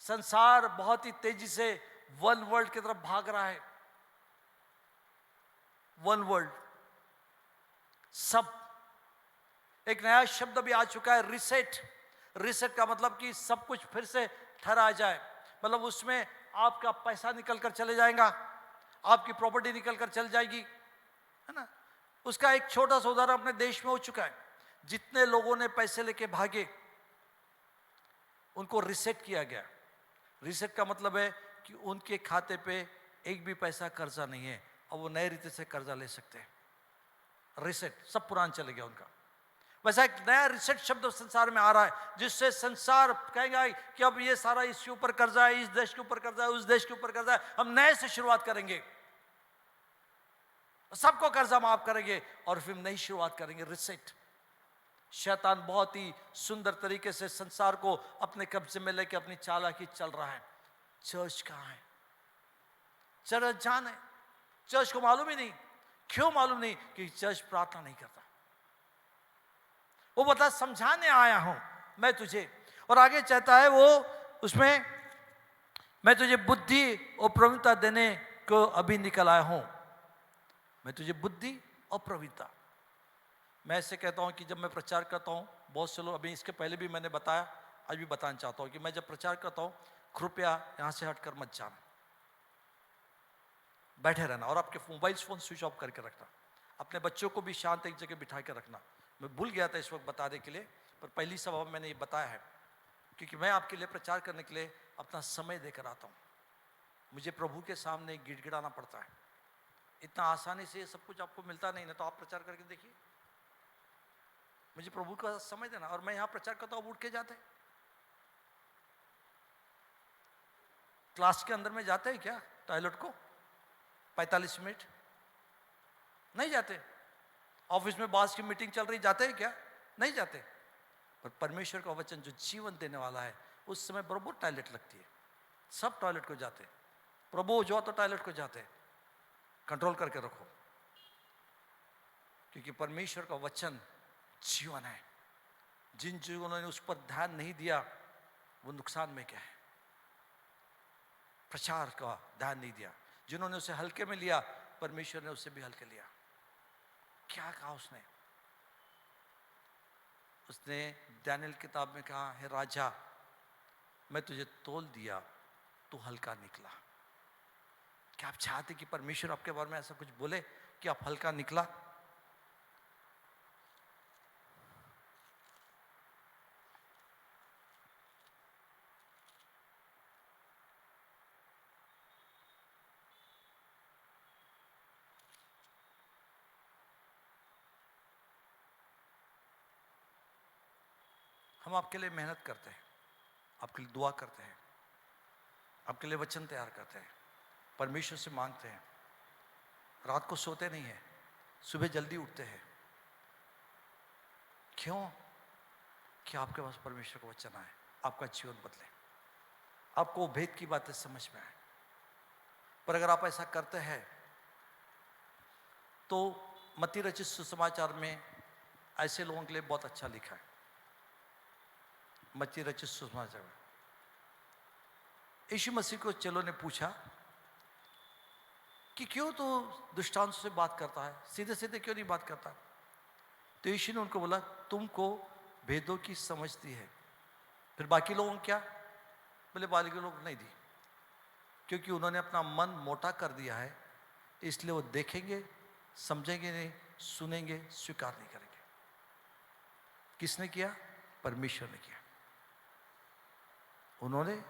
संसार बहुत ही तेजी से वन वर्ल्ड की तरफ भाग रहा है। वन वर्ल्ड, सब एक नया शब्द भी आ चुका है, रिसेट। रिसेट का मतलब कि सब कुछ फिर से ठहरा जाए, मतलब उसमें आपका पैसा निकल कर चले जाएगा, आपकी प्रॉपर्टी निकल कर चल जाएगी, है ना। उसका एक छोटा सा उदाहरण अपने देश में हो चुका है। जितने लोगों ने पैसे लेके भागे उनको रिसेट किया गया। रिसेट का मतलब है कि उनके खाते पे एक भी पैसा कर्जा नहीं है और वो नए रीति से कर्जा ले सकते हैं। रिसेट, सब पुराना चले गया उनका। वैसा एक नया रिसेट शब्द संसार में आ रहा है जिससे संसार कहेगा कि अब ये सारा इसके ऊपर कर्जा है, इस देश के ऊपर कर्जा है, उस देश के ऊपर कर्जा है, हम नए से शुरुआत करेंगे, सबको कर्जा माफ करेंगे और फिर नई शुरुआत करेंगे। रिसेट। शैतान बहुत ही सुंदर तरीके से संसार को अपने कब्जे में लेके अपनी चालाकी चल रहा है। चर्च कहाँ है? चर्च जान है, चर्च को मालूम ही नहीं। क्यों मालूम नहीं? कि चर्च प्रार्थना नहीं करता। वो बता समझाने आया हूं मैं तुझे, और आगे चाहता है वो उसमें, मैं तुझे बुद्धि और प्रवीणता देने को अभी निकल आया हूं। मैं तुझे बुद्धि और प्रवीणता, मैं ऐसे कहता हूं कि जब मैं प्रचार करता हूं, बहुत से लोग, अभी इसके पहले भी मैंने बताया, आज भी बताना चाहता हूं कि मैं जब प्रचार करता हूं, कृपया यहां से हटकर मत जाना, बैठे रहना और आपके मोबाइल फोन स्विच ऑफ करके रखना। अपने बच्चों को भी शांत एक जगह बिठा के रखना। मैं भूल गया था इस वक्त बताने के लिए, पर पहली सभा में मैंने ये बताया है, क्योंकि मैं आपके लिए प्रचार करने के लिए अपना समय देकर आता हूँ। मुझे प्रभु के सामने गिड़गिड़ाना पड़ता है। इतना आसानी से ये सब कुछ आपको मिलता नहीं, ना तो आप प्रचार करके देखिए। मुझे प्रभु का समय देना, और मैं यहाँ प्रचार करता हूँ, उठ के जाते। क्लास के अंदर में जाते हैं क्या टॉयलेट को 45 मिनट? नहीं जाते। ऑफिस में बॉस की मीटिंग चल रही, जाते हैं क्या? नहीं जाते। पर परमेश्वर का वचन जो जीवन देने वाला है, उस समय बराबर टॉयलेट लगती है, सब टॉयलेट को जाते, प्रभु जो तो टॉयलेट को जाते। कंट्रोल करके रखो, क्योंकि परमेश्वर का वचन जीवन है। जिन जीवों ने उस पर ध्यान नहीं दिया वो नुकसान में क्या है। प्रचार का ध्यान नहीं दिया, जिन्होंने उसे हल्के में लिया परमेश्वर ने उसे भी हल्के लिया। क्या कहा उसने? उसने दानियल किताब में कहा, है राजा मैं तुझे तोल दिया, तू हल्का निकला। क्या आप चाहते कि परमेश्वर आपके बारे में ऐसा कुछ बोले कि आप हल्का निकला? हम आपके लिए मेहनत करते हैं, आपके लिए दुआ करते हैं, आपके लिए वचन तैयार करते हैं, परमेश्वर से मांगते हैं, रात को सोते नहीं हैं, सुबह जल्दी उठते हैं। क्यों? कि आपके पास परमेश्वर का वचन आए, आपका जीवन बदले, आपको भेद की बातें समझ में आए। पर अगर आप ऐसा करते हैं तो मत्ती रचित सुसमाचार में ऐसे लोगों के लिए बहुत अच्छा लिखा है। मत्ती रचित सुसमाचार में यीशु मसीह को चेलों ने पूछा कि क्यों तो दृष्टांत से बात करता है, सीधे सीधे क्यों नहीं बात करता? तो यीशु ने उनको बोला, तुमको भेदों की समझ दी है, फिर बाकी लोगों क्या? बोले बाकी लोग नहीं दी, क्योंकि उन्होंने अपना मन मोटा कर दिया है, इसलिए वो देखेंगे, समझेंगे नहीं, सुनेंगे, स्वीकार नहीं करेंगे। किसने किया? परमेश्वर ने किया। उन्होंने,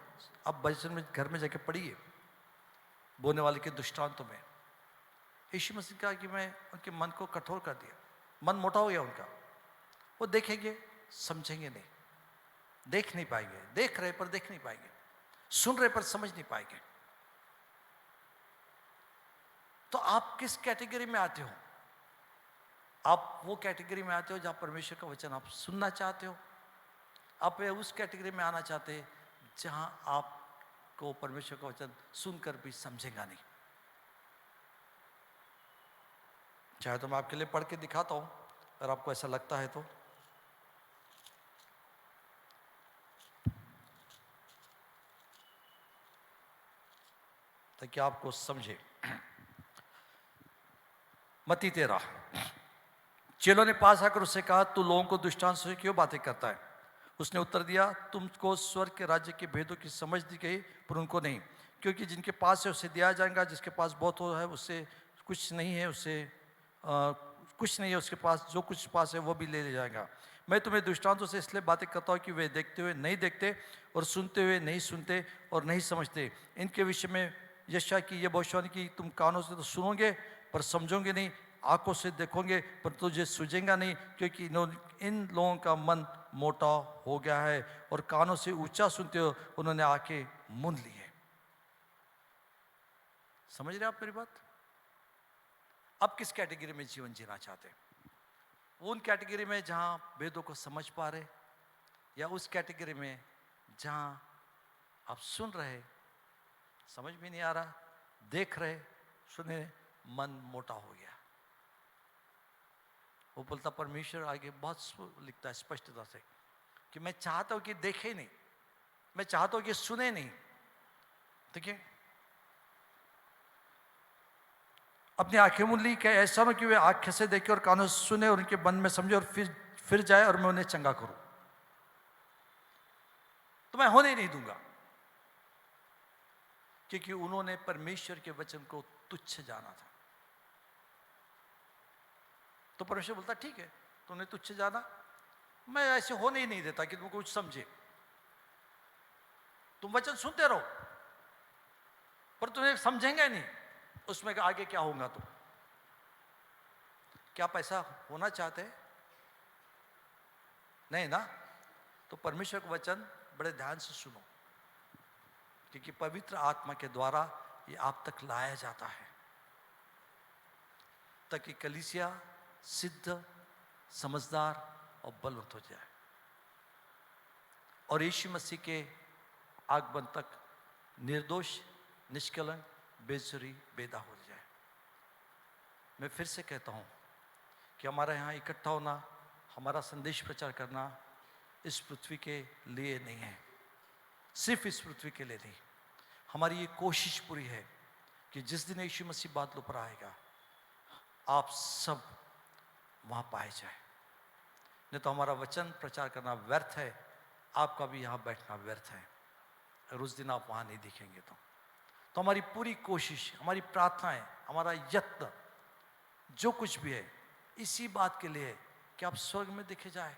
अब वचन में घर में जाके पढ़िए बोने वाले के दृष्टांतों में, यीशु मसीह कहा कि मैं उनके मन को कठोर कर दिया, मन मोटा हो गया उनका। वो देखेंगे, समझेंगे नहीं, देख नहीं पाएंगे, देख रहे पर देख नहीं पाएंगे, सुन रहे पर समझ नहीं पाएंगे। तो आप किस कैटेगरी में आते हो? आप वो कैटेगरी में आते हो जहां परमेश्वर का वचन आप सुनना चाहते हो। आप उस कैटेगरी में आना चाहते हैं जहां आपको परमेश्वर का वचन सुनकर भी समझेगा नहीं। चाहे तो मैं आपके लिए पढ़ के दिखाता हूं, अगर आपको ऐसा लगता है तो। ताकि आपको समझे। मत्ती 13। चेलों ने पास आकर उससे कहा, तू लोगों को दृष्टांत से क्यों बातें करता है? उसने उत्तर दिया, तुमको स्वर्ग के राज्य के भेदों की समझ दी गई, पर उनको नहीं। क्योंकि जिनके पास है उसे दिया जाएगा, जिसके पास बहुत हो है उससे कुछ नहीं है, कुछ नहीं है उसके पास, जो कुछ पास है वो भी ले जाएगा। मैं तुम्हें दृष्टांतों से इसलिए बातें करता हूँ कि वे देखते हुए नहीं देखते, और सुनते हुए नहीं सुनते, और नहीं समझते। इनके विषय में यशायाह की यह भविष्यवाणी की, तुम कानों से तो सुनोगे पर समझोगे नहीं, आंखों से देखोगे पर तुझे सूझेगा नहीं, क्योंकि इन लोगों का मन मोटा हो गया है, और कानों से ऊंचा सुनते हो, उन्होंने आंखें मूंद ली है। समझ रहे आप मेरी बात? अब किस कैटेगरी में जीवन जीना चाहते हैं? उन कैटेगरी में जहां वेदों को समझ पा रहे, या उस कैटेगरी में जहां आप सुन रहे, समझ भी नहीं आ रहा, देख रहे, सुने, मन मोटा हो गया। वो बोलता परमेश्वर आगे बहुत लिखता है स्पष्टता से कि मैं चाहता हूं कि देखे नहीं, मैं चाहता हूं कि सुने नहीं। ठीक है, अपनी आंखें मूंद ली, क्या ऐसा ना कि वे आंखें से देखे और कानों से सुने और उनके मन में समझे और फिर जाए और मैं उन्हें चंगा करूं? तो मैं होने नहीं दूंगा, क्योंकि उन्होंने परमेश्वर के वचन को तुच्छ जाना था। तो परमेश्वर बोलता ठीक है, तुमने तुच्छ जाना, मैं ऐसे होने ही नहीं देता कि तुम कुछ समझे। तुम वचन सुनते रहो पर तुम्हें समझेंगे नहीं उसमें आगे क्या होगा। तो क्या आप ऐसा होना चाहते हैं? नहीं ना? तो परमेश्वर का वचन बड़े ध्यान से सुनो, क्योंकि पवित्र आत्मा के द्वारा ये आप तक लाया जाता है, ताकि कलीसिया सिद्ध, समझदार और बलवंत हो जाए, और यीशु मसीह के आगमन तक निर्दोष, निष्कलंक, बेसुरी, बेदा हो जाए। मैं फिर से कहता हूँ कि हमारा यहाँ इकट्ठा होना, हमारा संदेश प्रचार करना इस पृथ्वी के लिए नहीं है, सिर्फ इस पृथ्वी के लिए नहीं। हमारी ये कोशिश पूरी है कि जिस दिन यीशु मसीह बादलों पर आएगा, आप सब वहाँ पाए जाए। नहीं तो हमारा वचन प्रचार करना व्यर्थ है, आपका भी यहाँ बैठना व्यर्थ है, और उस दिन आप वहाँ नहीं दिखेंगे। तो हमारी पूरी कोशिश, हमारी प्रार्थनाएं, हमारा यत्न, जो कुछ भी है, इसी बात के लिए कि आप स्वर्ग में देखे जाए,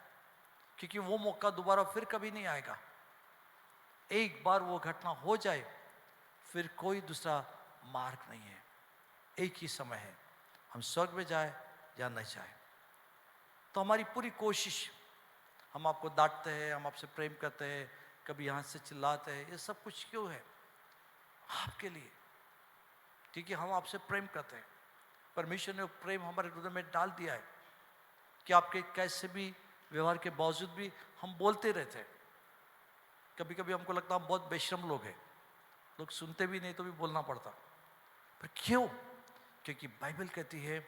क्योंकि वो मौका दोबारा फिर कभी नहीं आएगा। एक बार वो घटना हो जाए, फिर कोई दूसरा मार्ग नहीं है, एक ही समय है, हम स्वर्ग में जाए या नहीं जाए। तो हमारी पूरी कोशिश, हम आपको डांटते हैं, हम आपसे प्रेम करते हैं, कभी यहाँ से चिल्लाते हैं, ये सब कुछ क्यों है? आपके लिए, क्योंकि हम आपसे प्रेम करते हैं। परमेश्वर ने प्रेम हमारे हृदय में डाल दिया है कि आपके कैसे भी व्यवहार के बावजूद भी हम बोलते रहते हैं। कभी कभी हमको लगता है हम बहुत बेशर्म लोग हैं, लोग सुनते भी नहीं तो भी बोलना पड़ता। पर क्यों? क्योंकि बाइबल कहती है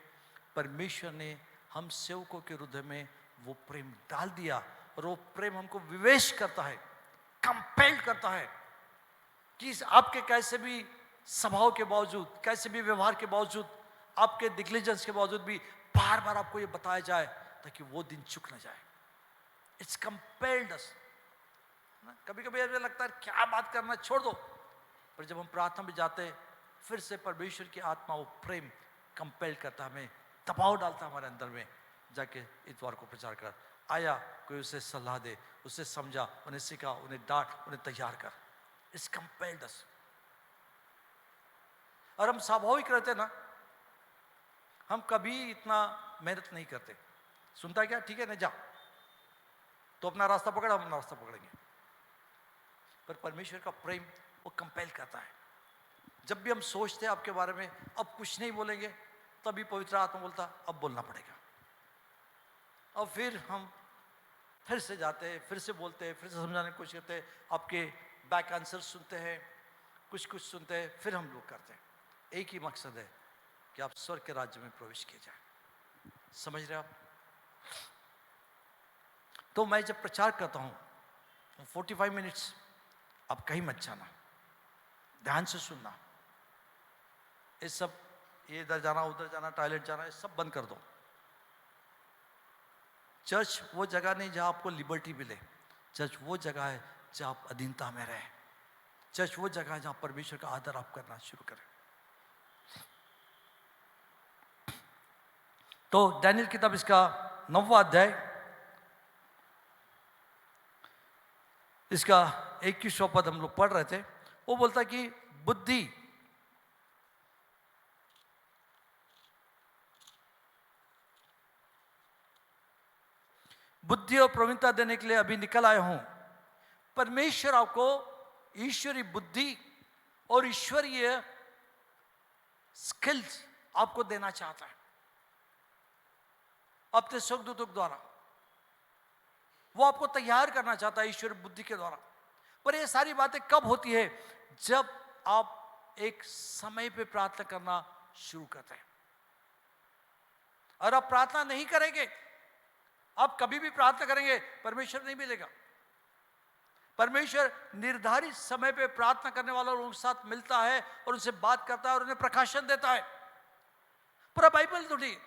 परमेश्वर ने हम सेवकों के हृदय में वो प्रेम डाल दिया, और वो प्रेम हमको विवेश करता है, कंपेल्ड करता है कि आपके कैसे भी स्वभाव के बावजूद, कैसे भी व्यवहार के बावजूद, आपके नेग्लिजेंस के बावजूद भी बार बार आपको ये बताया जाए ताकि वो दिन चुक न जाए। इट्स कंपेल्ड अस। कभी कभी ऐसा लगता है क्या बात करना, छोड़ दो, पर जब हम प्रार्थना में जाते हैं, फिर से परमेश्वर की आत्मा वो प्रेम कंपेल करता है, हमें दबाव डालता है हमारे अंदर में, जाके इतवार को प्रचार कर आया, कोई उसे सलाह दे, उसे समझा, उन्हें सिखा, उन्हें डांट, उन्हें तैयार कर। इट्स कंपेल्ड अस। और हम स्वाभाविक रहते ना, हम कभी इतना मेहनत नहीं करते। सुनता है क्या? ठीक है ना, जा, तो अपना रास्ता पकड़, हम अपना रास्ता पकड़ेंगे। पर परमेश्वर का प्रेम वो कंपेल करता है। जब भी हम सोचते हैं आपके बारे में अब कुछ नहीं बोलेंगे, तभी पवित्र आत्मा बोलता अब बोलना पड़ेगा। और फिर हम फिर से जाते हैं, फिर से बोलते हैं, फिर से समझाने की कोशिश करते हैं, आपके बैक आंसर सुनते हैं, कुछ कुछ सुनते हैं, फिर हम लोग करते हैं। एक ही मकसद है कि आप स्वर्ग के राज्य में प्रवेश किए जाए। समझ रहे आप? तो मैं जब प्रचार करता हूं 45 मिनट्स, आप कहीं मत जाना, ध्यान से सुनना। ये सब, ये इधर जाना, उधर जाना, टॉयलेट जाना, ये सब बंद कर दो। चर्च वो जगह नहीं जहां आपको लिबर्टी मिले। चर्च वो जगह है जहां आप अधीनता में रहे। चर्च वो जगह है जहां परमेश्वर का आदर आप करना शुरू करें। तो डैनियल किताब इसका 9वां अध्याय, इसका 21वां पद हम लोग पढ़ रहे थे। वो बोलता कि बुद्धि, बुद्धि और प्रवीणता देने के लिए अभी निकल आया हूं। परमेश्वर आपको ईश्वरीय बुद्धि और ईश्वरीय स्किल्स आपको देना चाहता है अपने स्वर्गदूतों द्वारा। वो आपको तैयार करना चाहता है ईश्वरीय बुद्धि के द्वारा। पर ये सारी बातें कब होती है? जब आप एक समय पे प्रार्थना करना शुरू करते हैं। और आप प्रार्थना नहीं करेंगे, आप कभी भी प्रार्थना करेंगे, परमेश्वर नहीं मिलेगा। परमेश्वर निर्धारित समय पे प्रार्थना करने वालों के साथ मिलता है और उनसे बात करता है और उन्हें प्रकाशन देता है। पूरा बाइबल ढूंढिए,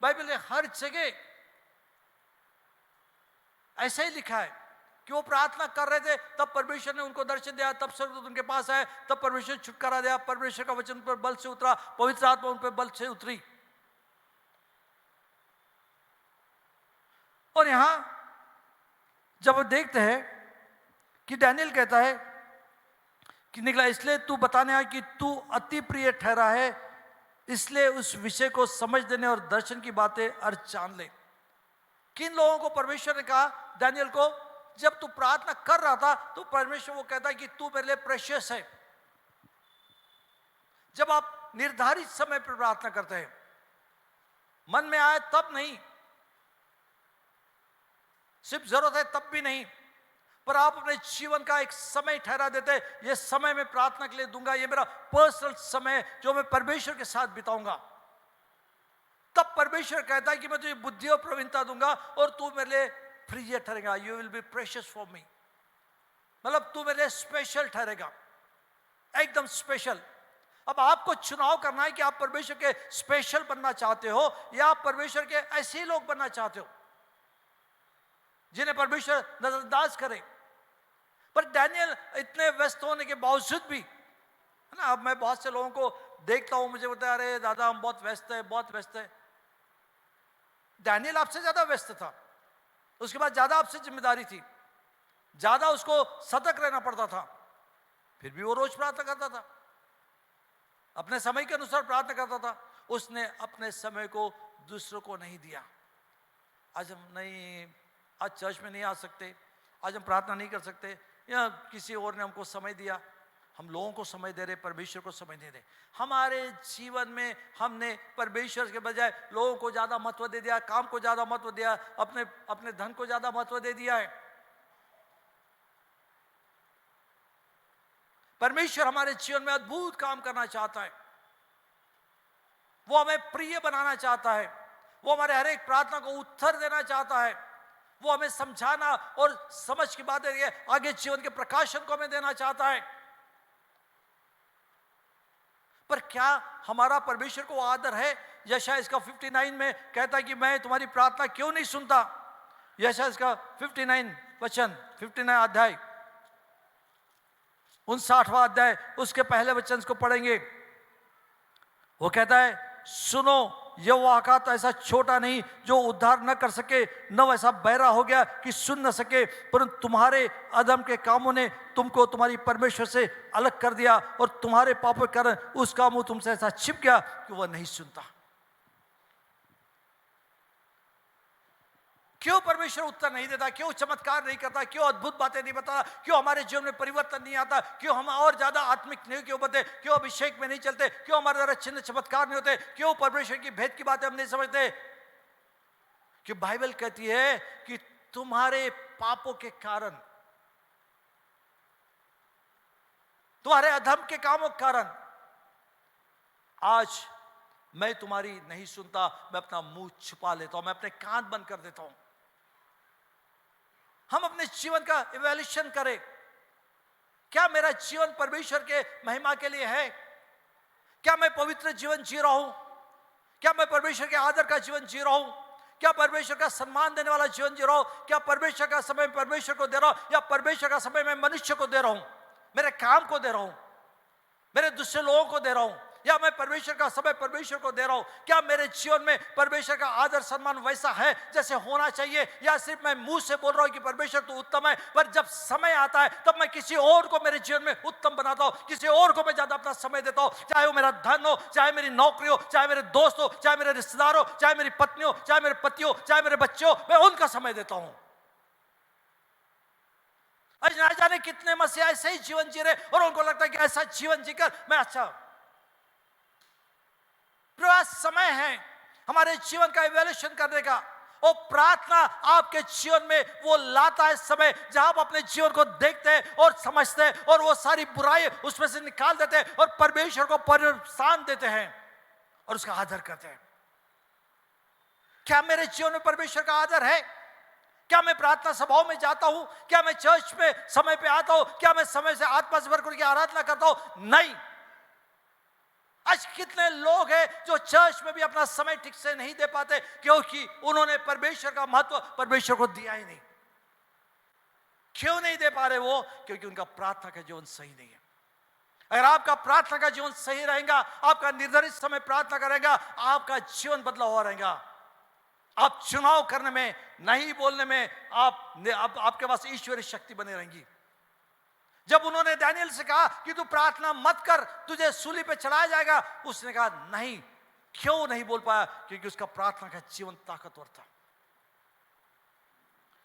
बाइबल ने हर जगह ऐसा ही लिखा है कि वो प्रार्थना कर रहे थे, तब परमेश्वर ने उनको दर्शन दिया, तब स्वर्गदूत उनके पास आए, तब परमेश्वर छुटकारा दिया, परमेश्वर का वचन उन पर बल से उतरा, पवित्र आत्मा उन पर बल से उतरी। और यहां जब देखते हैं कि डैनियल कहता है कि निकला, इसलिए तू बताने आया कि तू अति प्रिय ठहरा है, इसलिए उस विषय को समझ देने और दर्शन की बातें अर्थ जान ले। किन लोगों को परमेश्वर ने कहा डैनियल को? जब तू प्रार्थना कर रहा था तो परमेश्वर वो कहता है कि तू मेरे लिए प्रेशियस है। जब आप निर्धारित समय पर प्रार्थना करते हैं, मन में आए तब नहीं, सिर्फ जरूरत है तब भी नहीं, पर आप अपने जीवन का एक समय ठहरा देते, ये समय मैं प्रार्थना के लिए दूंगा, ये मेरा पर्सनल समय जो मैं परमेश्वर के साथ बिताऊंगा। तब परमेश्वर कहता है कि मैं तुझे बुद्धि और प्रवीणता दूंगा और तू मेरे लिए प्रिय ठहरेगा। You will be precious for me, मतलब तू मेरे लिए स्पेशल ठहरेगा, एकदम स्पेशल। अब आपको चुनाव करना है कि आप परमेश्वर के स्पेशल बनना चाहते हो या आप परमेश्वर के ऐसे लोग बनना चाहते हो जिन्हें परमेश्वर नजरअंदाज करे। पर डैनियल इतने व्यस्त होने के बावजूद भी, है ना, अब मैं बहुत से लोगों को देखता हूं, मुझे बताया अरे दादा हम बहुत व्यस्त है, बहुत व्यस्त है। डैनियल आपसे ज्यादा व्यस्त था, उसके बाद ज्यादा आपसे जिम्मेदारी थी, ज्यादा उसको सतर्क रहना पड़ता था, फिर भी वो रोज प्रार्थना करता था, अपने समय के अनुसार प्रार्थना करता था। उसने अपने समय को दूसरों को नहीं दिया। आज हम नहीं, आज चर्च में नहीं आ सकते, आज हम प्रार्थना नहीं कर सकते, या किसी और ने हमको समय दिया, हम लोगों को समय दे रहे, परमेश्वर को समय दे रहे। हमारे जीवन में हमने परमेश्वर के बजाय लोगों को ज्यादा महत्व दे दिया, काम को ज्यादा महत्व दिया, अपने धन को ज्यादा महत्व दे दिया है। परमेश्वर हमारे जीवन में अद्भुत काम करना चाहता है, वो हमें प्रिय बनाना चाहता है, वो हमारे हर एक प्रार्थना को उत्तर देना चाहता है, वो हमें समझाना और समझ की बातें आगे जीवन के प्रकाशन को हमें देना चाहता है। पर क्या हमारा परमेश्वर को आदर है? यशायाह इसका 59 में कहता है कि मैं तुम्हारी प्रार्थना क्यों नहीं सुनता। यशायाह इसका 59 वचन, 59 अध्याय, 59वां अध्याय, उसके पहले वचन को पढ़ेंगे। वो कहता है, सुनो यहोवा का तो ऐसा छोटा नहीं जो उद्धार न कर सके, न वैसा बहरा हो गया कि सुन न सके, परंतु तुम्हारे अधर्म के कामों ने तुमको तुम्हारी परमेश्वर से अलग कर दिया और तुम्हारे पापों के कारण उसका मुंह तुमसे ऐसा छिप गया कि वह नहीं सुनता। क्यों परमेश्वर उत्तर नहीं देता? क्यों चमत्कार नहीं करता? क्यों अद्भुत बातें नहीं बताता? क्यों हमारे जीवन में परिवर्तन नहीं आता? क्यों हम और ज्यादा आत्मिक नहीं क्यों बनते? क्यों अभिषेक में नहीं चलते? क्यों हमारे द्वारा चिन्ह चमत्कार नहीं होते? क्यों परमेश्वर की भेद की बातें हम नहीं समझते? कि बाइबल कहती है कि तुम्हारे पापों के कारण, तुम्हारे अधर्म के कामों के कारण आज मैं तुम्हारी नहीं सुनता, मैं अपना मुंह छुपा लेता हूं, मैं अपने कान बंद कर देता हूं। हम अपने जीवन का इवैल्यूएशन करें, क्या मेरा जीवन परमेश्वर के महिमा के लिए है? क्या मैं पवित्र जीवन जी रहा हूं? क्या मैं परमेश्वर के आदर का जीवन जी रहा हूं? क्या परमेश्वर का सम्मान देने वाला जीवन जी रहा हूं? क्या परमेश्वर का समय परमेश्वर को दे रहा हूं या परमेश्वर का समय मैं मनुष्य को दे रहा हूं, मेरे काम को दे रहा हूं, मेरे दूसरे लोगों को दे रहा हूं, या मैं परमेश्वर का समय परमेश्वर को दे रहा हूं? क्या मेरे जीवन में परमेश्वर का आदर सम्मान वैसा है जैसे होना चाहिए, या सिर्फ मैं मुंह से बोल रहा हूं कि परमेश्वर तो उत्तम है, पर जब समय आता है तब मैं किसी और को मेरे जीवन में उत्तम बनाता हूं, किसी और को मैं ज्यादा अपना समय देता हूं, चाहे वो मेरा धन हो, चाहे मेरी नौकरी हो, चाहे मेरे दोस्त हो, चाहे मेरे रिश्तेदार हो, चाहे मेरी पत्नी हो, चाहे मेरे पति हो, चाहे मेरे बच्चे हो, मैं उनका समय देता हूं। आज ना जाने कितने मसीहा ऐसे ही जीवन जी रहे और उनको लगता है कि ऐसा जीवन जीकर मैं अच्छा। प्रयास समय है हमारे जीवन का इवैल्यूएशन करने का, और प्रार्थना आपके जीवन में वो लाता है समय जहां आप अपने जीवन को देखते हैं और समझते हैं और वो सारी बुराई उसमें से निकाल देते हैं और परमेश्वर को प्रोत्साहन देते हैं और उसका आदर करते हैं। क्या मेरे जीवन में परमेश्वर का आदर है? क्या मैं प्रार्थना सभाओं में जाता हूं? क्या मैं चर्च में समय पे आता हूं? क्या मैं समय से आत्मा से भरकर की आराधना करता हूं? नहीं। आज कितने लोग हैं जो चर्च में भी अपना समय ठीक से नहीं दे पाते क्योंकि उन्होंने परमेश्वर का महत्व परमेश्वर को दिया ही नहीं। क्यों नहीं दे पा रहे वो? क्योंकि उनका प्रार्थना का जीवन सही नहीं है। अगर आपका प्रार्थना का जीवन सही रहेगा, आपका निर्धारित समय प्रार्थना करेगा, आपका जीवन बदला हुआ रहेगा। आप चुनाव करने में, नहीं बोलने में आपके पास ईश्वरीय शक्ति बनी रहेगी। जब उन्होंने दानियल से कहा कि तू प्रार्थना मत कर, तुझे सूली पे चढ़ाया जाएगा, उसने कहा नहीं। क्यों नहीं बोल पाया? क्योंकि उसका प्रार्थना का जीवन ताकतवर था।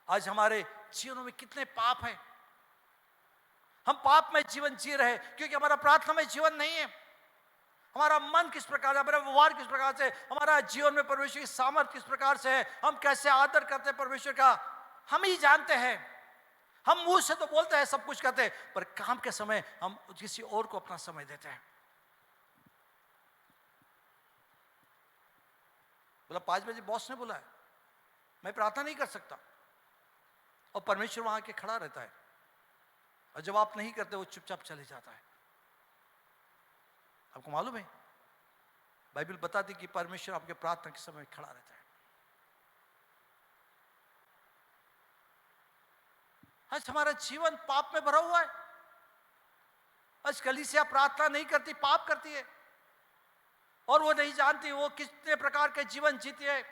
आज हमारे जीवनों में कितने पाप हैं, हम पाप में जीवन जी रहे क्योंकि हमारा प्रार्थना में जीवन नहीं है। हमारा मन किस प्रकार है, हमारा व्यवहार किस प्रकार से, हमारा जीवन में परमेश्वर की सामर्थ किस प्रकार से है, हम कैसे आदर करते हैं परमेश्वर का, हम ही जानते हैं। हम मुंह से तो बोलते हैं, सब कुछ कहते हैं, पर काम के समय हम किसी और को अपना समय देते हैं। बोला 5 बजे बॉस ने बुलाया, मैं प्रार्थना नहीं कर सकता, और परमेश्वर वहां के खड़ा रहता है, और जब आप नहीं करते वो चुपचाप चले जाता है। आपको मालूम है बाइबल बताती कि परमेश्वर आपके प्रार्थना के समय खड़ा रहता है। आज हमारा जीवन पाप में भरा हुआ है। आज कलीसिया प्रार्थना नहीं करती, पाप करती है, और वो नहीं जानती वो कितने प्रकार के जीवन जीती है।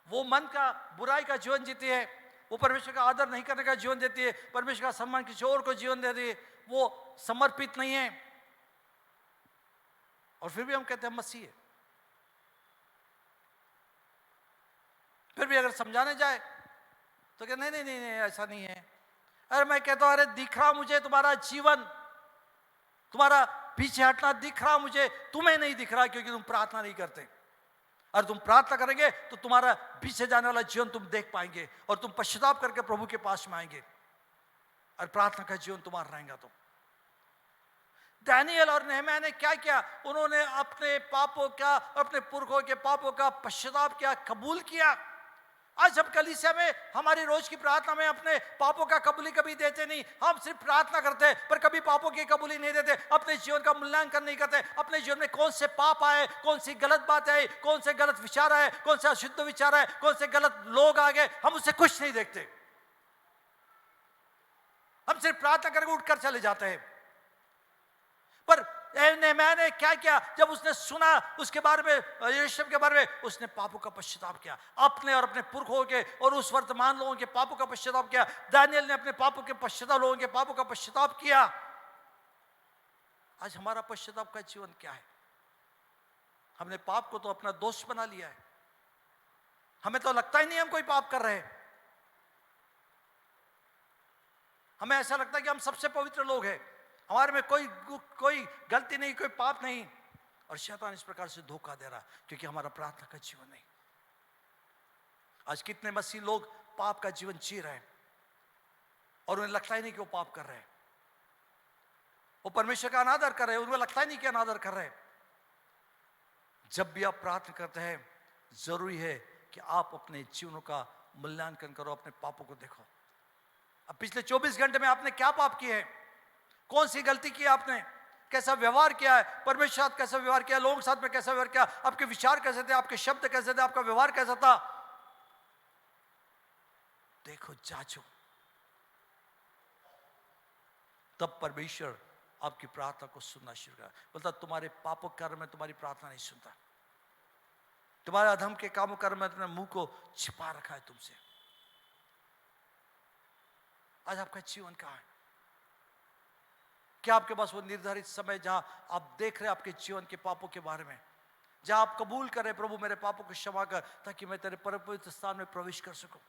वो मन का बुराई का जीवन जीती है, वो परमेश्वर का आदर नहीं करने का जीवन देती है, परमेश्वर का सम्मान किसी और को जीवन देती है, वो समर्पित नहीं है। और फिर भी हम कहते हैं मसीह है। फिर भी अगर समझाने जाए तो कहते नहीं नहीं नहीं नहीं ऐसा नहीं है। अरे मैं कहता हूं, अरे दिख रहा मुझे तुम्हारा जीवन, तुम्हारा पीछे हटना दिख रहा मुझे, तुम्हें नहीं दिख रहा क्योंकि तुम प्रार्थना नहीं करते। और तुम प्रार्थना करेंगे तो तुम्हारा पीछे जाने वाला जीवन तुम देख पाएंगे, और तुम पश्चाताप करके प्रभु के पास में आएंगे, और प्रार्थना का जीवन तुम्हारा रहेगा। तो दानियल और नेहम्याह ने क्या किया? उन्होंने अपने पापों का, अपने पुरखों के पापों का पश्चाताप किया, कबूल किया। आज हम कलीसिया में हमारी रोज की प्रार्थना में अपने पापों का कबूली कभी देते नहीं। हम सिर्फ प्रार्थना करते हैं पर कभी पापों की कबूली नहीं देते, अपने जीवन का मूल्यांकन नहीं करते। अपने जीवन में कौन से पाप आए, कौन सी गलत बात आई, कौन से गलत विचार आए, कौन से अशुद्ध विचार आए, कौन से गलत लोग आ गए, हम उससे कुछ नहीं देखते। हम सिर्फ प्रार्थना करके उठकर चले जाते हैं। पर नेहम्याह ने क्या किया? जब उसने सुना उसके बारे में, यरूशलेम के बारे में, उसने पापों का पश्चाताप किया, अपने और अपने पुरखों के और उस वर्तमान लोगों के पापों का पश्चाताप किया। दानियल ने अपने पापों के पश्चाताप, लोगों के पापों का पश्चाताप किया। आज हमारा पश्चाताप का जीवन क्या है? हमने पाप को तो अपना दोस्त बना लिया है। हमें तो लगता ही नहीं हम कोई पाप कर रहे हैं। हमें ऐसा लगता है कि हम सबसे पवित्र लोग हैं, हमारे में कोई गलती नहीं, कोई पाप नहीं। और शैतान इस प्रकार से धोखा दे रहा क्योंकि हमारा प्रार्थना का जीवन नहीं। आज कितने मसीह लोग पाप का जीवन जी रहे हैं और उन्हें लगता ही नहीं कि वो पाप कर रहे हैं। वो परमेश्वर का अनादर कर रहे हैं, उन्हें लगता ही नहीं कि अनादर कर रहे हैं। जब भी आप प्रार्थना करते हैं, जरूरी है कि आप अपने जीवनों का मूल्यांकन करो, अपने पापों को देखो। अब पिछले 24 घंटे में आपने क्या पाप किए हैं? कौन सी गलती की आपने? कैसा व्यवहार किया है? परमेश्वर के साथ कैसा व्यवहार किया? लोगों के साथ में कैसा व्यवहार किया? आपके विचार कैसे थे? आपके शब्द कैसे थे? आपका व्यवहार कैसा था? देखो, जांचो, तब परमेश्वर आपकी प्रार्थना को सुनना शुरू करा। बोलता तुम्हारे पापों के कारण मैं तुम्हारी प्रार्थना नहीं सुनता, तुम्हारे अधर्म के कामों के कारण मैं अपने मुंह को छिपा रखा है तुमसे। आज आपका जीवन कहां है? क्या आपके पास वो निर्धारित समय जहां आप देख रहे हैं आपके जीवन के पापों के बारे में, जहां आप कबूल करें प्रभु मेरे पापों को क्षमा कर ताकि मैं तेरे परम पवित्र स्थान में प्रवेश कर सकूं।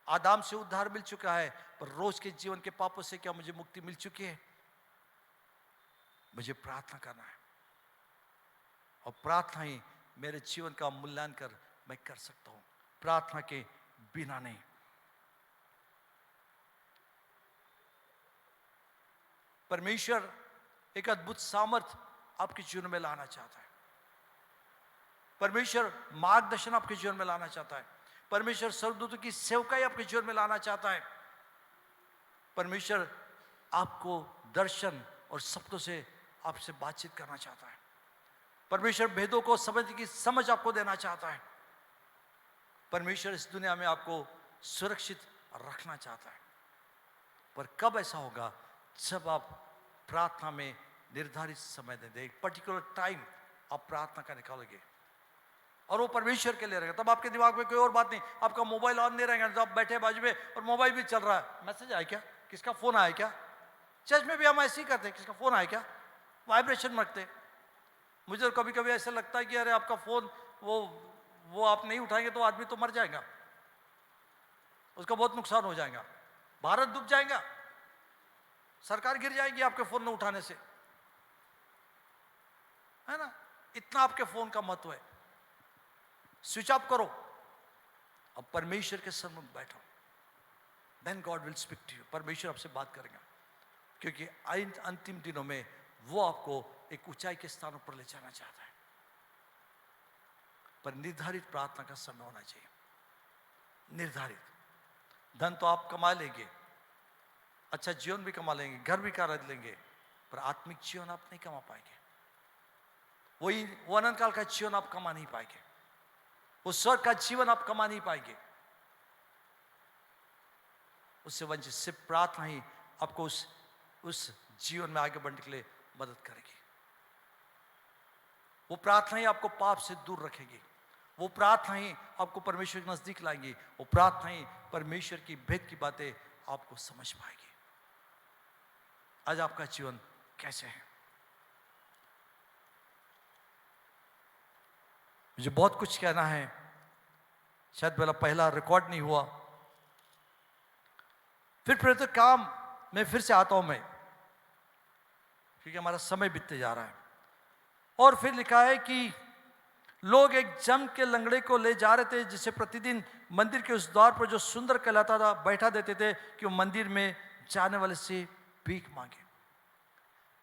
आदाम से उद्धार मिल चुका है, पर रोज के जीवन के पापों से क्या मुझे मुक्ति मिल चुकी है? मुझे प्रार्थना करना है, और प्रार्थना ही मेरे जीवन का मूल्यांकन मैं कर सकता हूं, प्रार्थना के बिना नहीं। परमेश्वर एक अद्भुत सामर्थ आपके जीवन में लाना चाहता है। परमेश्वर मार्गदर्शन आपके जीवन में लाना चाहता है। परमेश्वर स्वर्गदूतों की सेवकाई आपके जीवन में लाना चाहता है। परमेश्वर आपको दर्शन और सपनों से आपसे बातचीत करना चाहता है। परमेश्वर भेदों को समझने की समझ आपको देना चाहता है। परमेश्वर इस दुनिया में आपको सुरक्षित रखना चाहता है। पर कब ऐसा होगा? जब आप प्रार्थना में निर्धारित समय दें, एक पर्टिकुलर टाइम आप प्रार्थना का निकालोगे और वो परमेश्वर के लिए रहेगा। तब आपके दिमाग में कोई और बात नहीं, आपका मोबाइल ऑन नहीं रहेगा, तो आप बैठे बाजू में और मोबाइल भी चल रहा है, मैसेज आया क्या, किसका फोन आया क्या? चर्च में भी हम ऐसे ही करते हैं, किसका फोन आया क्या, वाइब्रेशन रखते। मुझे तो कभी कभी ऐसा लगता है कि अरे आपका फोन वो आप नहीं उठाएंगे तो आदमी तो मर जाएगा, उसका बहुत नुकसान हो जाएगा, भारत डूब जाएगा, सरकार गिर जाएगी आपके फोन न उठाने से, है ना? इतना आपके फोन का महत्व है। स्विच ऑफ करो और परमेश्वर के सम्मुख बैठो। Then God will speak to you, परमेश्वर आपसे बात करेगा, क्योंकि अंतिम दिनों में वो आपको एक ऊंचाई के स्थानों पर ले जाना चाहता है। पर निर्धारित प्रार्थना का समय होना चाहिए, निर्धारित। धन तो आप कमा लेंगे, अच्छा जीवन भी कमा लेंगे, घर भी खरीद लेंगे, पर आत्मिक जीवन आप नहीं कमा पाएंगे। वो अनंत काल का जीवन आप कमा नहीं पाएंगे, वो स्वर्ग का जीवन आप कमा नहीं पाएंगे। उससे वंचित सिर्फ प्रार्थना ही आपको उस जीवन में आगे बढ़ने के लिए मदद करेगी। वो प्रार्थना ही आपको पाप से दूर रखेगी, वो प्रार्थना ही आपको परमेश्वर के नजदीक लाएंगी, वो प्रार्थना ही परमेश्वर की भेद की बातें आपको समझ पाएगी। आज आपका जीवन कैसे है? मुझे बहुत कुछ कहना है, शायद मेरा पहला रिकॉर्ड नहीं हुआ। फिर तो काम में फिर से आता हूं मैं, क्योंकि हमारा समय बीतते जा रहा है। और फिर लिखा है कि लोग एक जम के लंगड़े को ले जा रहे थे, जिसे प्रतिदिन मंदिर के उस द्वार पर जो सुंदर कहलाता था बैठा देते थे कि वो मंदिर में जाने वाले से भीख मांगे।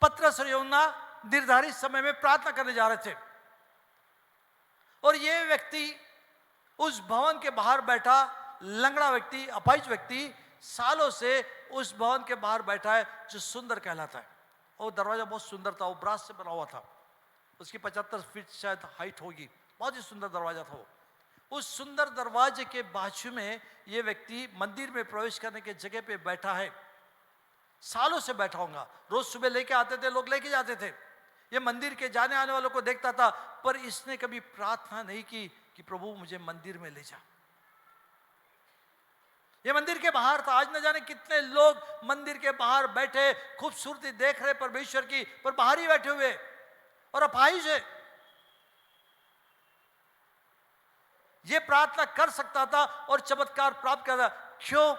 पतरस और यूहन्ना निर्धारित समय में प्रार्थना करने जा रहे थे, और ये व्यक्ति उस भवन के बाहर बैठा, लंगड़ा व्यक्ति, अपाहिज व्यक्ति सालों से उस भवन के बाहर बैठा है जो सुंदर कहलाता है। और दरवाजा बहुत सुंदर था, वो ब्रास से बना हुआ था, उसकी 75 फीट शायद हाइट होगी, बहुत ही सुंदर दरवाजा था वो। उस सुंदर दरवाजे के बाजू में ये व्यक्ति मंदिर में प्रवेश करने के जगह पे बैठा है, सालों से बैठा होगा। रोज सुबह लेके आते थे लोग, लेके जाते थे। ये मंदिर के जाने आने वालों को देखता था, पर इसने कभी प्रार्थना नहीं की कि प्रभु मुझे मंदिर में ले जा। ये मंदिर के बाहर था। आज न जाने कितने लोग मंदिर के बाहर बैठे, खूबसूरती देख रहे परमेश्वर की, पर बाहर ही बैठे हुए और अपाहिज है। ये प्रार्थना कर सकता था और चमत्कार प्राप्त कर था। क्यों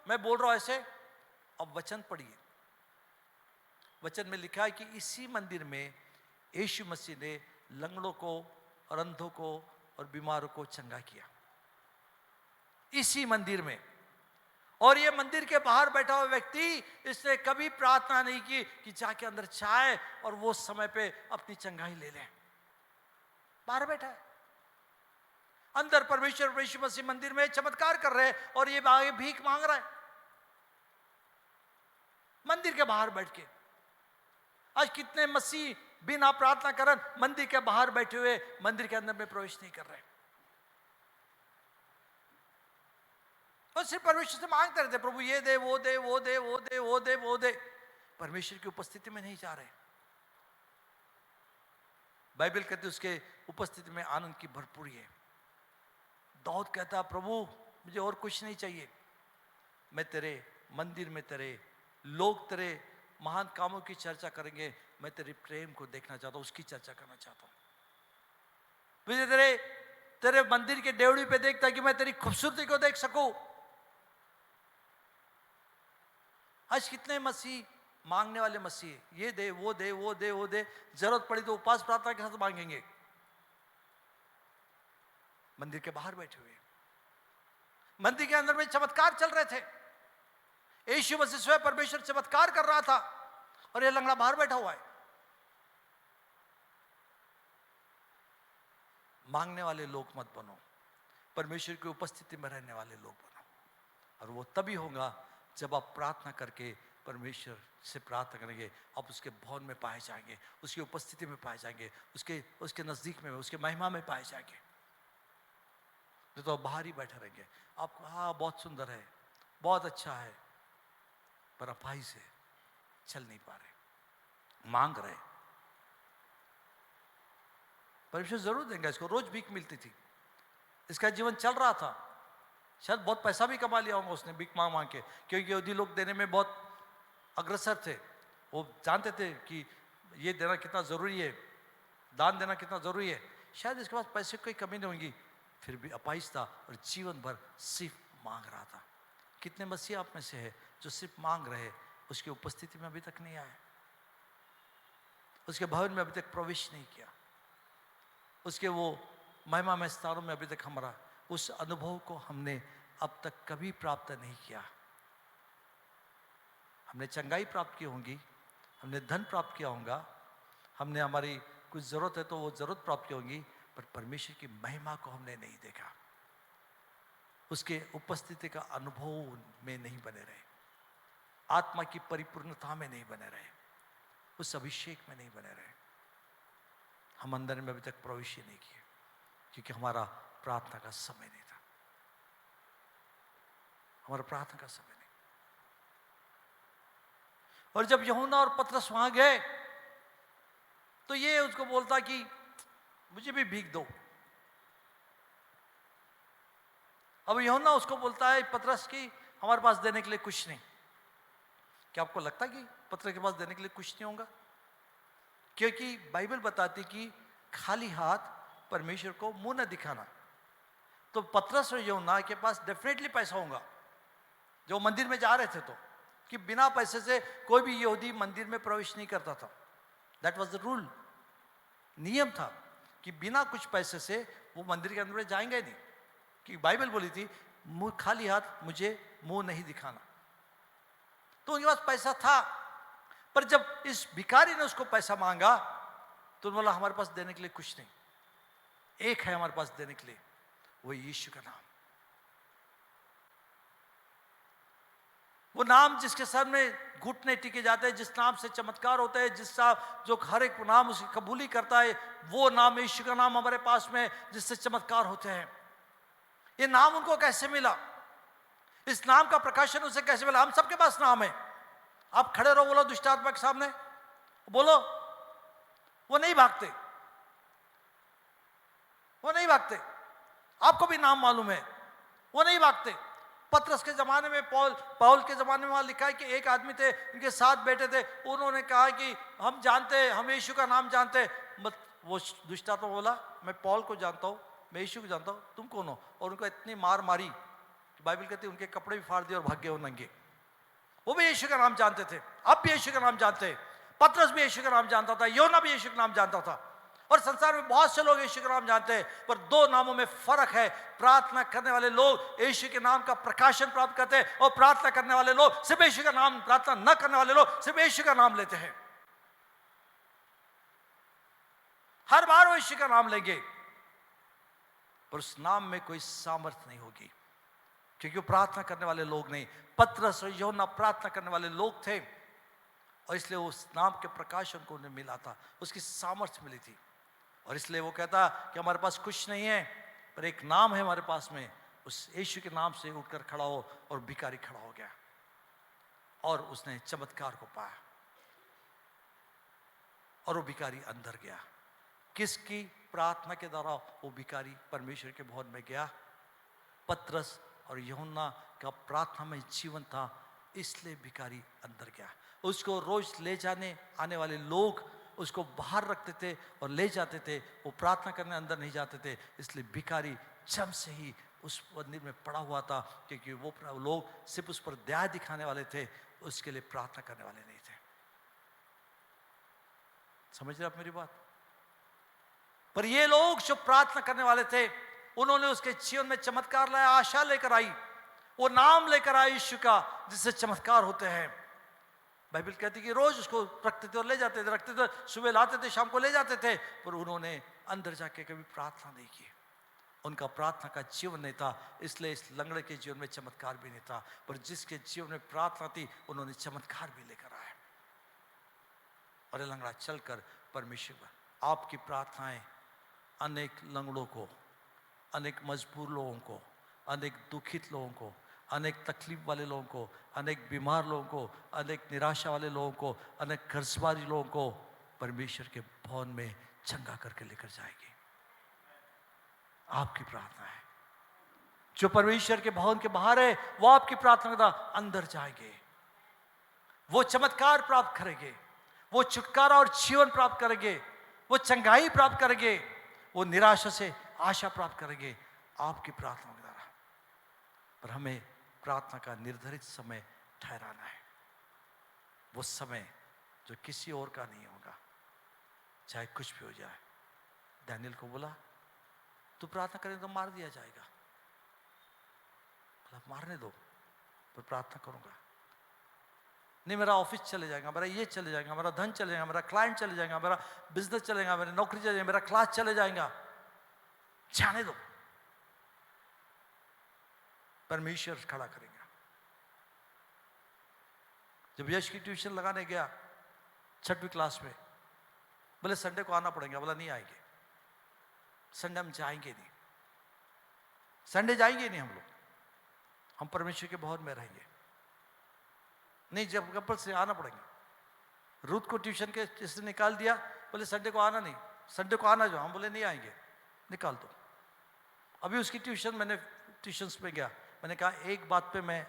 मैं बोल रहा हूं ऐसे? अब वचन पढ़िए। वचन में लिखा है कि इसी मंदिर में यीशु मसीह ने लंगड़ों को और अंधों को और बीमारों को चंगा किया, इसी मंदिर में। और ये मंदिर के बाहर बैठा हुआ व्यक्ति, इसने कभी प्रार्थना नहीं की कि जाके अंदर जाए और वो समय पे अपनी चंगाई ले ले। बाहर बैठा है, अंदर परमेश्वर यीशु मसीह मंदिर में चमत्कार कर रहे हैं और ये आगे भीख मांग रहा है मंदिर के बाहर बैठ के। आज कितने मसीह बिना प्रार्थना करन मंदिर के बाहर बैठे हुए मंदिर के अंदर में प्रवेश नहीं कर रहे, और सिर्फ परमेश्वर से मांगते रहते, प्रभु ये दे, वो दे, वो दे, वो दे, वो दे, वो दे। परमेश्वर की उपस्थिति में नहीं जा रहे। बाइबल कहती है उसके उपस्थिति में आनंद की भरपूरी है। दाऊद कहता, प्रभु मुझे और कुछ नहीं चाहिए, मैं तेरे मंदिर में तेरे लोग तेरे महान कामों की चर्चा करेंगे, मैं तेरे प्रेम को देखना चाहता हूं, उसकी चर्चा करना चाहता हूं। मुझे तेरे मंदिर के डेवड़ी पे देखता कि मैं तेरी खूबसूरती को देख सकूं। आज कितने मसीह मांगने वाले मसीह, ये दे, वो दे, वो दे, वो दे, जरूरत पड़ी तो उपवास प्रार्थना के साथ मांगेंगे, मंदिर के बाहर बैठे हुए। मंदिर के अंदर में चमत्कार चल रहे थे, यीशु मसीह स्वयं परमेश्वर चमत्कार कर रहा था, और ये लंगड़ा बाहर बैठा हुआ है। मांगने वाले लोग मत बनो, परमेश्वर की उपस्थिति में रहने वाले लोग बनो। और वो तभी होगा जब आप प्रार्थना करके परमेश्वर से प्रार्थना करेंगे, आप उसके भवन में पाए जाएंगे, उसकी उपस्थिति में पाए जाएंगे, उसके नजदीक में, उसके महिमा में पाए जाएंगे। तो आप बाहर ही बैठे रहेंगे, आप हाँ बहुत सुंदर है, बहुत अच्छा है, पर अपाहिज से चल नहीं पा रहे, मांग रहे। परमेश्वर जरूर देंगे इसको। रोज भीख मिलती थी, इसका जीवन चल रहा था, शायद बहुत पैसा भी कमा लिया होगा उसने भीख मांग मांग के, क्योंकि यहूदी लोग देने में बहुत अग्रसर थे। वो जानते थे कि ये देना कितना जरूरी है, दान देना कितना जरूरी है। शायद इसके पास पैसे की कोई कमी नहीं होगी, फिर भी अपाहिज था और जीवन भर सिर्फ मांग रहा था। कितने मसीह आप में से है जो सिर्फ मांग रहे, उसकी उपस्थिति में अभी तक नहीं आए, उसके भवन में अभी तक प्रवेश नहीं किया, उसके वो महिमा में स्थानों में अभी तक हमारा उस अनुभव को हमने अब तक कभी प्राप्त नहीं किया। हमने चंगाई प्राप्त की होंगी, हमने धन प्राप्त किया होगा, हमने हमारी कुछ ज़रूरत है तो वो ज़रूरत प्राप्त की होंगी, पर परमेश्वर की महिमा को हमने नहीं देखा, उसके उपस्थिति का अनुभव में नहीं बने रहे, आत्मा की परिपूर्णता में नहीं बने रहे, उस अभिषेक में नहीं बने रहे। हम अंदर में अभी तक प्रवेश ही नहीं किए, क्योंकि हमारा प्रार्थना का समय नहीं था, हमारा प्रार्थना का समय नहीं। और जब यूहन्ना और पतरस वहां गए तो ये उसको बोलता कि मुझे भी भीख दो। अब यूहन्ना उसको बोलता है पतरस की हमारे पास देने के लिए कुछ नहीं। क्या आपको लगता है कि पतरस के पास देने के लिए कुछ नहीं होगा? क्योंकि बाइबल बताती कि खाली हाथ परमेश्वर को मुंह न दिखाना। तो पतरस और यूहन्ना के पास डेफिनेटली पैसा होगा, जो मंदिर में जा रहे थे, तो कि बिना पैसे से कोई भी यहूदी मंदिर में प्रवेश नहीं करता था। दैट वाज द रूल, नियम था कि बिना कुछ पैसे से वो मंदिर के अंदर जाएंगे नहीं, कि बाइबल बोली थी मुंह खाली हाथ मुझे मुंह नहीं दिखाना। तो उनके पास पैसा था, पर जब इस भिखारी ने उसको पैसा मांगा तो बोला हमारे पास देने के लिए कुछ नहीं, एक है हमारे पास देने के लिए, वो यीशु का नाम। वो नाम जिसके सामने घुटने टिके जाते हैं, जिस नाम से चमत्कार होते हैं, जिसका जो हर एक नाम उसकी कबूली करता है, वो नाम यीशु का नाम हमारे पास में, जिससे चमत्कार होते हैं। ये नाम उनको कैसे मिला? इस नाम का प्रकाशन उसे कैसे मिला? हम सबके पास नाम है। आप खड़े रहो, बोलो दुष्ट आत्मा के सामने, बोलो, वो नहीं भागते, वो नहीं भागते। आपको भी नाम मालूम है, वो नहीं भागते। पतरस के जमाने में, पौल के जमाने में वहां लिखा है कि एक आदमी थे, उनके साथ बैठे थे, उन्होंने कहा कि हम जानते हैं, हम यीशु का नाम जानते हैं। वो दुष्ट आत्मा बोला मैं पौल को जानता हूं, मैं यीशु को जानता हूं, तुम कौन हो? और उनको इतनी मार मारी, बाइबल कहती है उनके कपड़े भी फाड़ दिए और भाग गए वो नंगे। वो भी यीशु का नाम जानते थे, आप भी यीशु का नाम जानते हैं। पतरस भी यीशु का नाम जानता था, यूहन्ना भी यीशु का नाम जानता था, और संसार में बहुत से लोग यीशु का नाम जानते हैं, पर दो नामों में फर्क है। प्रार्थना करने वाले लोग यीशु के नाम का प्रकाशन प्राप्त करते हैं, और प्रार्थना करने वाले लोग सिर्फ यीशु का नाम, प्रार्थना न करने वाले लोग सिर्फ यीशु का नाम लेते हैं। हर बार वो यीशु का नाम लेंगे, पर उस नाम में कोई सामर्थ्य नहीं होगी, क्योंकि वो प्रार्थना करने वाले लोग नहीं। पतरस और यूहन्ना प्रार्थना करने वाले लोग थे, और इसलिए उस नाम के प्रकाशन को उन्हें मिला था, उसकी सामर्थ्य मिली थी। और इसलिए वो कहता कि हमारे पास कुछ नहीं है, पर एक नाम है हमारे पास में। उस यीशु के नाम से उठकर खड़ा हो, और भिखारी खड़ा हो गया, और उसने चमत्कार को पाया, और वो भिखारी अंदर गया। किसकी प्रार्थना के द्वारा वो भिखारी परमेश्वर के भवन में गया? पतरस और यूहन्ना का प्रार्थना में जीवन था, इसलिए भिखारी अंदर गया। उसको रोज ले जाने आने वाले लोग उसको बाहर रखते थे और ले जाते थे, वो प्रार्थना करने अंदर नहीं जाते थे। इसलिए भिखारी जम से ही उस मंदिर में पड़ा हुआ था, क्योंकि वो लोग सिर्फ उस पर दया दिखाने वाले थे, उसके लिए प्रार्थना करने वाले नहीं थे। समझ रहे आप मेरी बात? पर ये लोग जो प्रार्थना करने वाले थे, उन्होंने उसके जीवन में चमत्कार लाया, आशा लेकर आई, वो नाम लेकर आए यीशु का, जिससे चमत्कार होते हैं। बाइबल कहती कि रोज उसको रखते थे और ले जाते थे, रखते थे, सुबह लाते थे, शाम को ले जाते थे, पर उन्होंने अंदर जाके कभी प्रार्थना नहीं की। उनका प्रार्थना का जीवन नहीं था, इसलिए इस लंगड़े के जीवन में चमत्कार भी नहीं था। पर जिसके जीवन में प्रार्थना थी, उन्होंने चमत्कार भी लेकर आए, और लंगड़ा चलकर परमेश्वर, आपकी प्रार्थनाएं अनेक लंगड़ों को, अनेक मजबूर लोगों को, अनेक दुखित लोगों को, अनेक तकलीफ वाले लोगों को, अनेक बीमार लोगों को, अनेक निराशा वाले लोगों को, अनेक कर्जबारी लोगों को परमेश्वर के भवन में चंगा करके लेकर जाएगी। आपकी प्रार्थना है। जो परमेश्वर के भवन के बाहर है, वो आपकी प्रार्थना का अंदर जाएंगे, वो चमत्कार प्राप्त करेंगे, वो छुटकारा और जीवन प्राप्त करेंगे, वो चंगाई प्राप्त करेंगे, वो निराशा से आशा प्राप्त करेंगे आपकी प्रार्थना के द्वारा। पर हमें प्रार्थना का निर्धारित समय ठहराना है, वो समय जो किसी और का नहीं होगा, चाहे कुछ भी हो जाए। दानियल को बोला तू प्रार्थना करें तो मार दिया जाएगा, बोला मारने दो, पर प्रार्थना करूंगा। नहीं मेरा ऑफिस चले जाएगा, मेरा ये चले जाएगा, मेरा धन चले जाएगा, मेरा क्लाइंट चले जाएगा, मेरा बिजनेस चलेगा, मेरी नौकरी चले जाएगी, मेरा क्लास चले जाएगा, जाने दो, परमेश्वर खड़ा करेगा। जब यश की ट्यूशन लगाने गया 6वीं क्लास में, बोले संडे को आना पड़ेगा, बोला नहीं आएंगे, संडे हम जाएंगे नहीं, संडे जाएंगे नहीं हम लोग, हम परमेश्वर के भवन में रहेंगे, नहीं जब कपल से आना पड़ेगा। रूथ को ट्यूशन के इसने निकाल दिया, बोले संडे को आना नहीं, संडे को आना जो, हम बोले नहीं आएंगे, निकाल दो। अभी उसकी ट्यूशन, मैंने ट्यूशन्स में गया, मैंने कहा एक बात पे मैं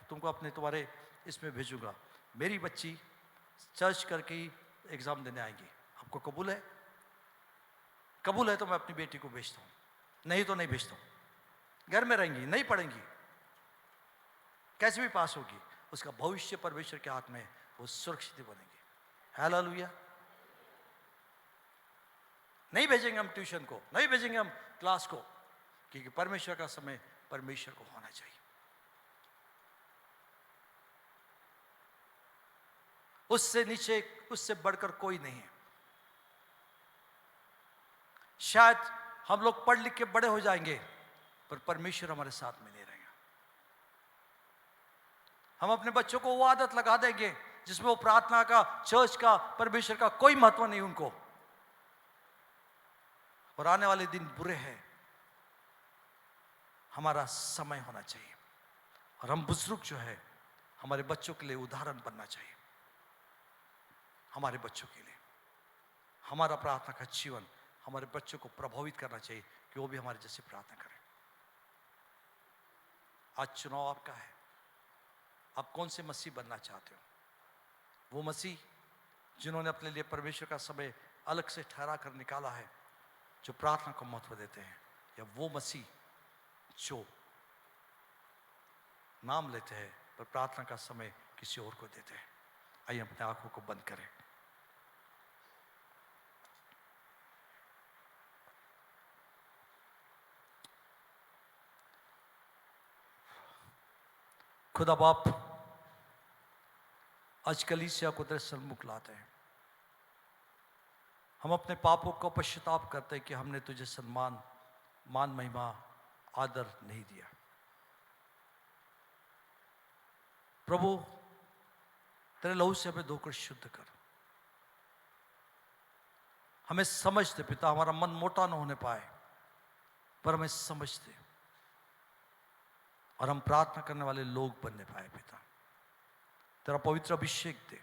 तुमको तुम्हारे इसमें भेजूंगा, मेरी बच्ची चर्च करके ही एग्ज़ाम देने आएंगी, आपको कबूल है? कबूल है तो मैं अपनी बेटी को भेजता हूँ, नहीं तो नहीं भेजता हूँ। घर में रहेंगी, नहीं पढ़ेंगी, कैसे भी पास होगी, उसका भविष्य परमेश्वर के हाथ में, वो सुरक्षित बनेगी। हालेलुया। नहीं भेजेंगे हम ट्यूशन को, नहीं भेजेंगे हम क्लास को, क्योंकि परमेश्वर का समय परमेश्वर को होना चाहिए। उससे नीचे, उससे बढ़कर कोई नहीं है। शायद हम लोग पढ़ लिख के बड़े हो जाएंगे, पर परमेश्वर हमारे साथ में नहीं रहेगा। हम अपने बच्चों को वो आदत लगा देंगे जिसमें वो प्रार्थना का, चर्च का, परमेश्वर का कोई महत्व नहीं उनको, और आने वाले दिन बुरे हैं। हमारा समय होना चाहिए, और हम बुजुर्ग जो है हमारे बच्चों के लिए उदाहरण बनना चाहिए। हमारे बच्चों के लिए हमारा प्रार्थना का जीवन हमारे बच्चों को प्रभावित करना चाहिए कि वो भी हमारे जैसे प्रार्थना करें। आज चुनाव आपका है, आप कौन से मसीह बनना चाहते हो? वो मसीह जिन्होंने अपने लिए परमेश्वर का समय अलग से ठहरा कर निकाला है, जो प्रार्थना को महत्व देते हैं, या वो मसीह जो नाम लेते हैं पर प्रार्थना का समय किसी और को देते हैं? आइए अपने आंखों को बंद करें। खुदा बाप, आज कलीसिया को तेरे सन्मुख लाते हैं। हम अपने पापों को पश्चाताप करते हैं कि हमने तुझे सम्मान, मान, महिमा, आदर नहीं दिया। प्रभु, तेरे लहू से हमें धोकर शुद्ध कर। हमें समझ दे पिता, हमारा मन मोटा न होने पाए, पर हमें समझ दे, और हम प्रार्थना करने वाले लोग बनने पाए पिता। तेरा पवित्र अभिषेक दे,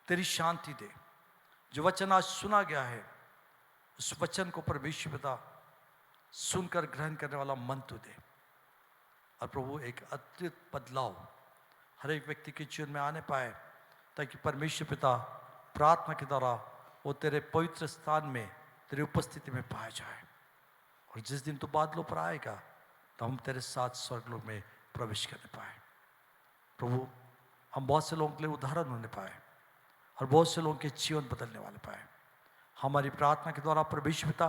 तेरी शांति दे। जो वचन आज सुना गया है, उस वचन को परमेश्वर पिता सुनकर ग्रहण करने वाला मन तू दे। और प्रभु, एक अद्भुत बदलाव हर एक व्यक्ति के जीवन में आने पाए, ताकि परमेश्वर पिता प्रार्थना के द्वारा वो तेरे पवित्र स्थान में, तेरी उपस्थिति में पाया जाए। और जिस दिन तू बादलों पर आएगा, तो हम तेरे साथ स्वर्गलोक में प्रवेश करने पाए। प्रभु, हम बहुत से लोगों के लिए उदाहरण होने पाए, और बहुत से लोगों के जीवन बदलने वाले पाए। हमारी प्रार्थना के द्वारा परमेश्वर पिता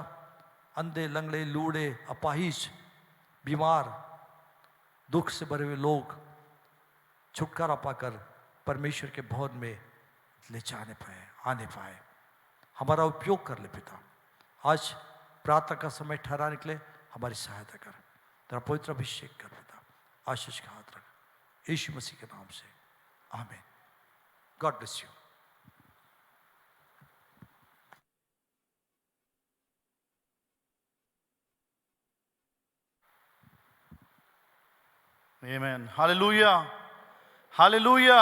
अंधे, लंगड़े, लूड़े, अपाहिज, बीमार, दुख से भरे हुए लोग छुटकारा पाकर परमेश्वर के भवन में ले जाने पाए, आने पाए। हमारा उपयोग कर ले पिता। आज प्रार्थना का समय ठहरा निकले, हमारी सहायता कर। तेरा पवित्र अभिषेक कर पिता, आशीष का हाथ रख, यीशु मसीह के नाम से, आमीन। God bless you. Amen. Hallelujah. Hallelujah.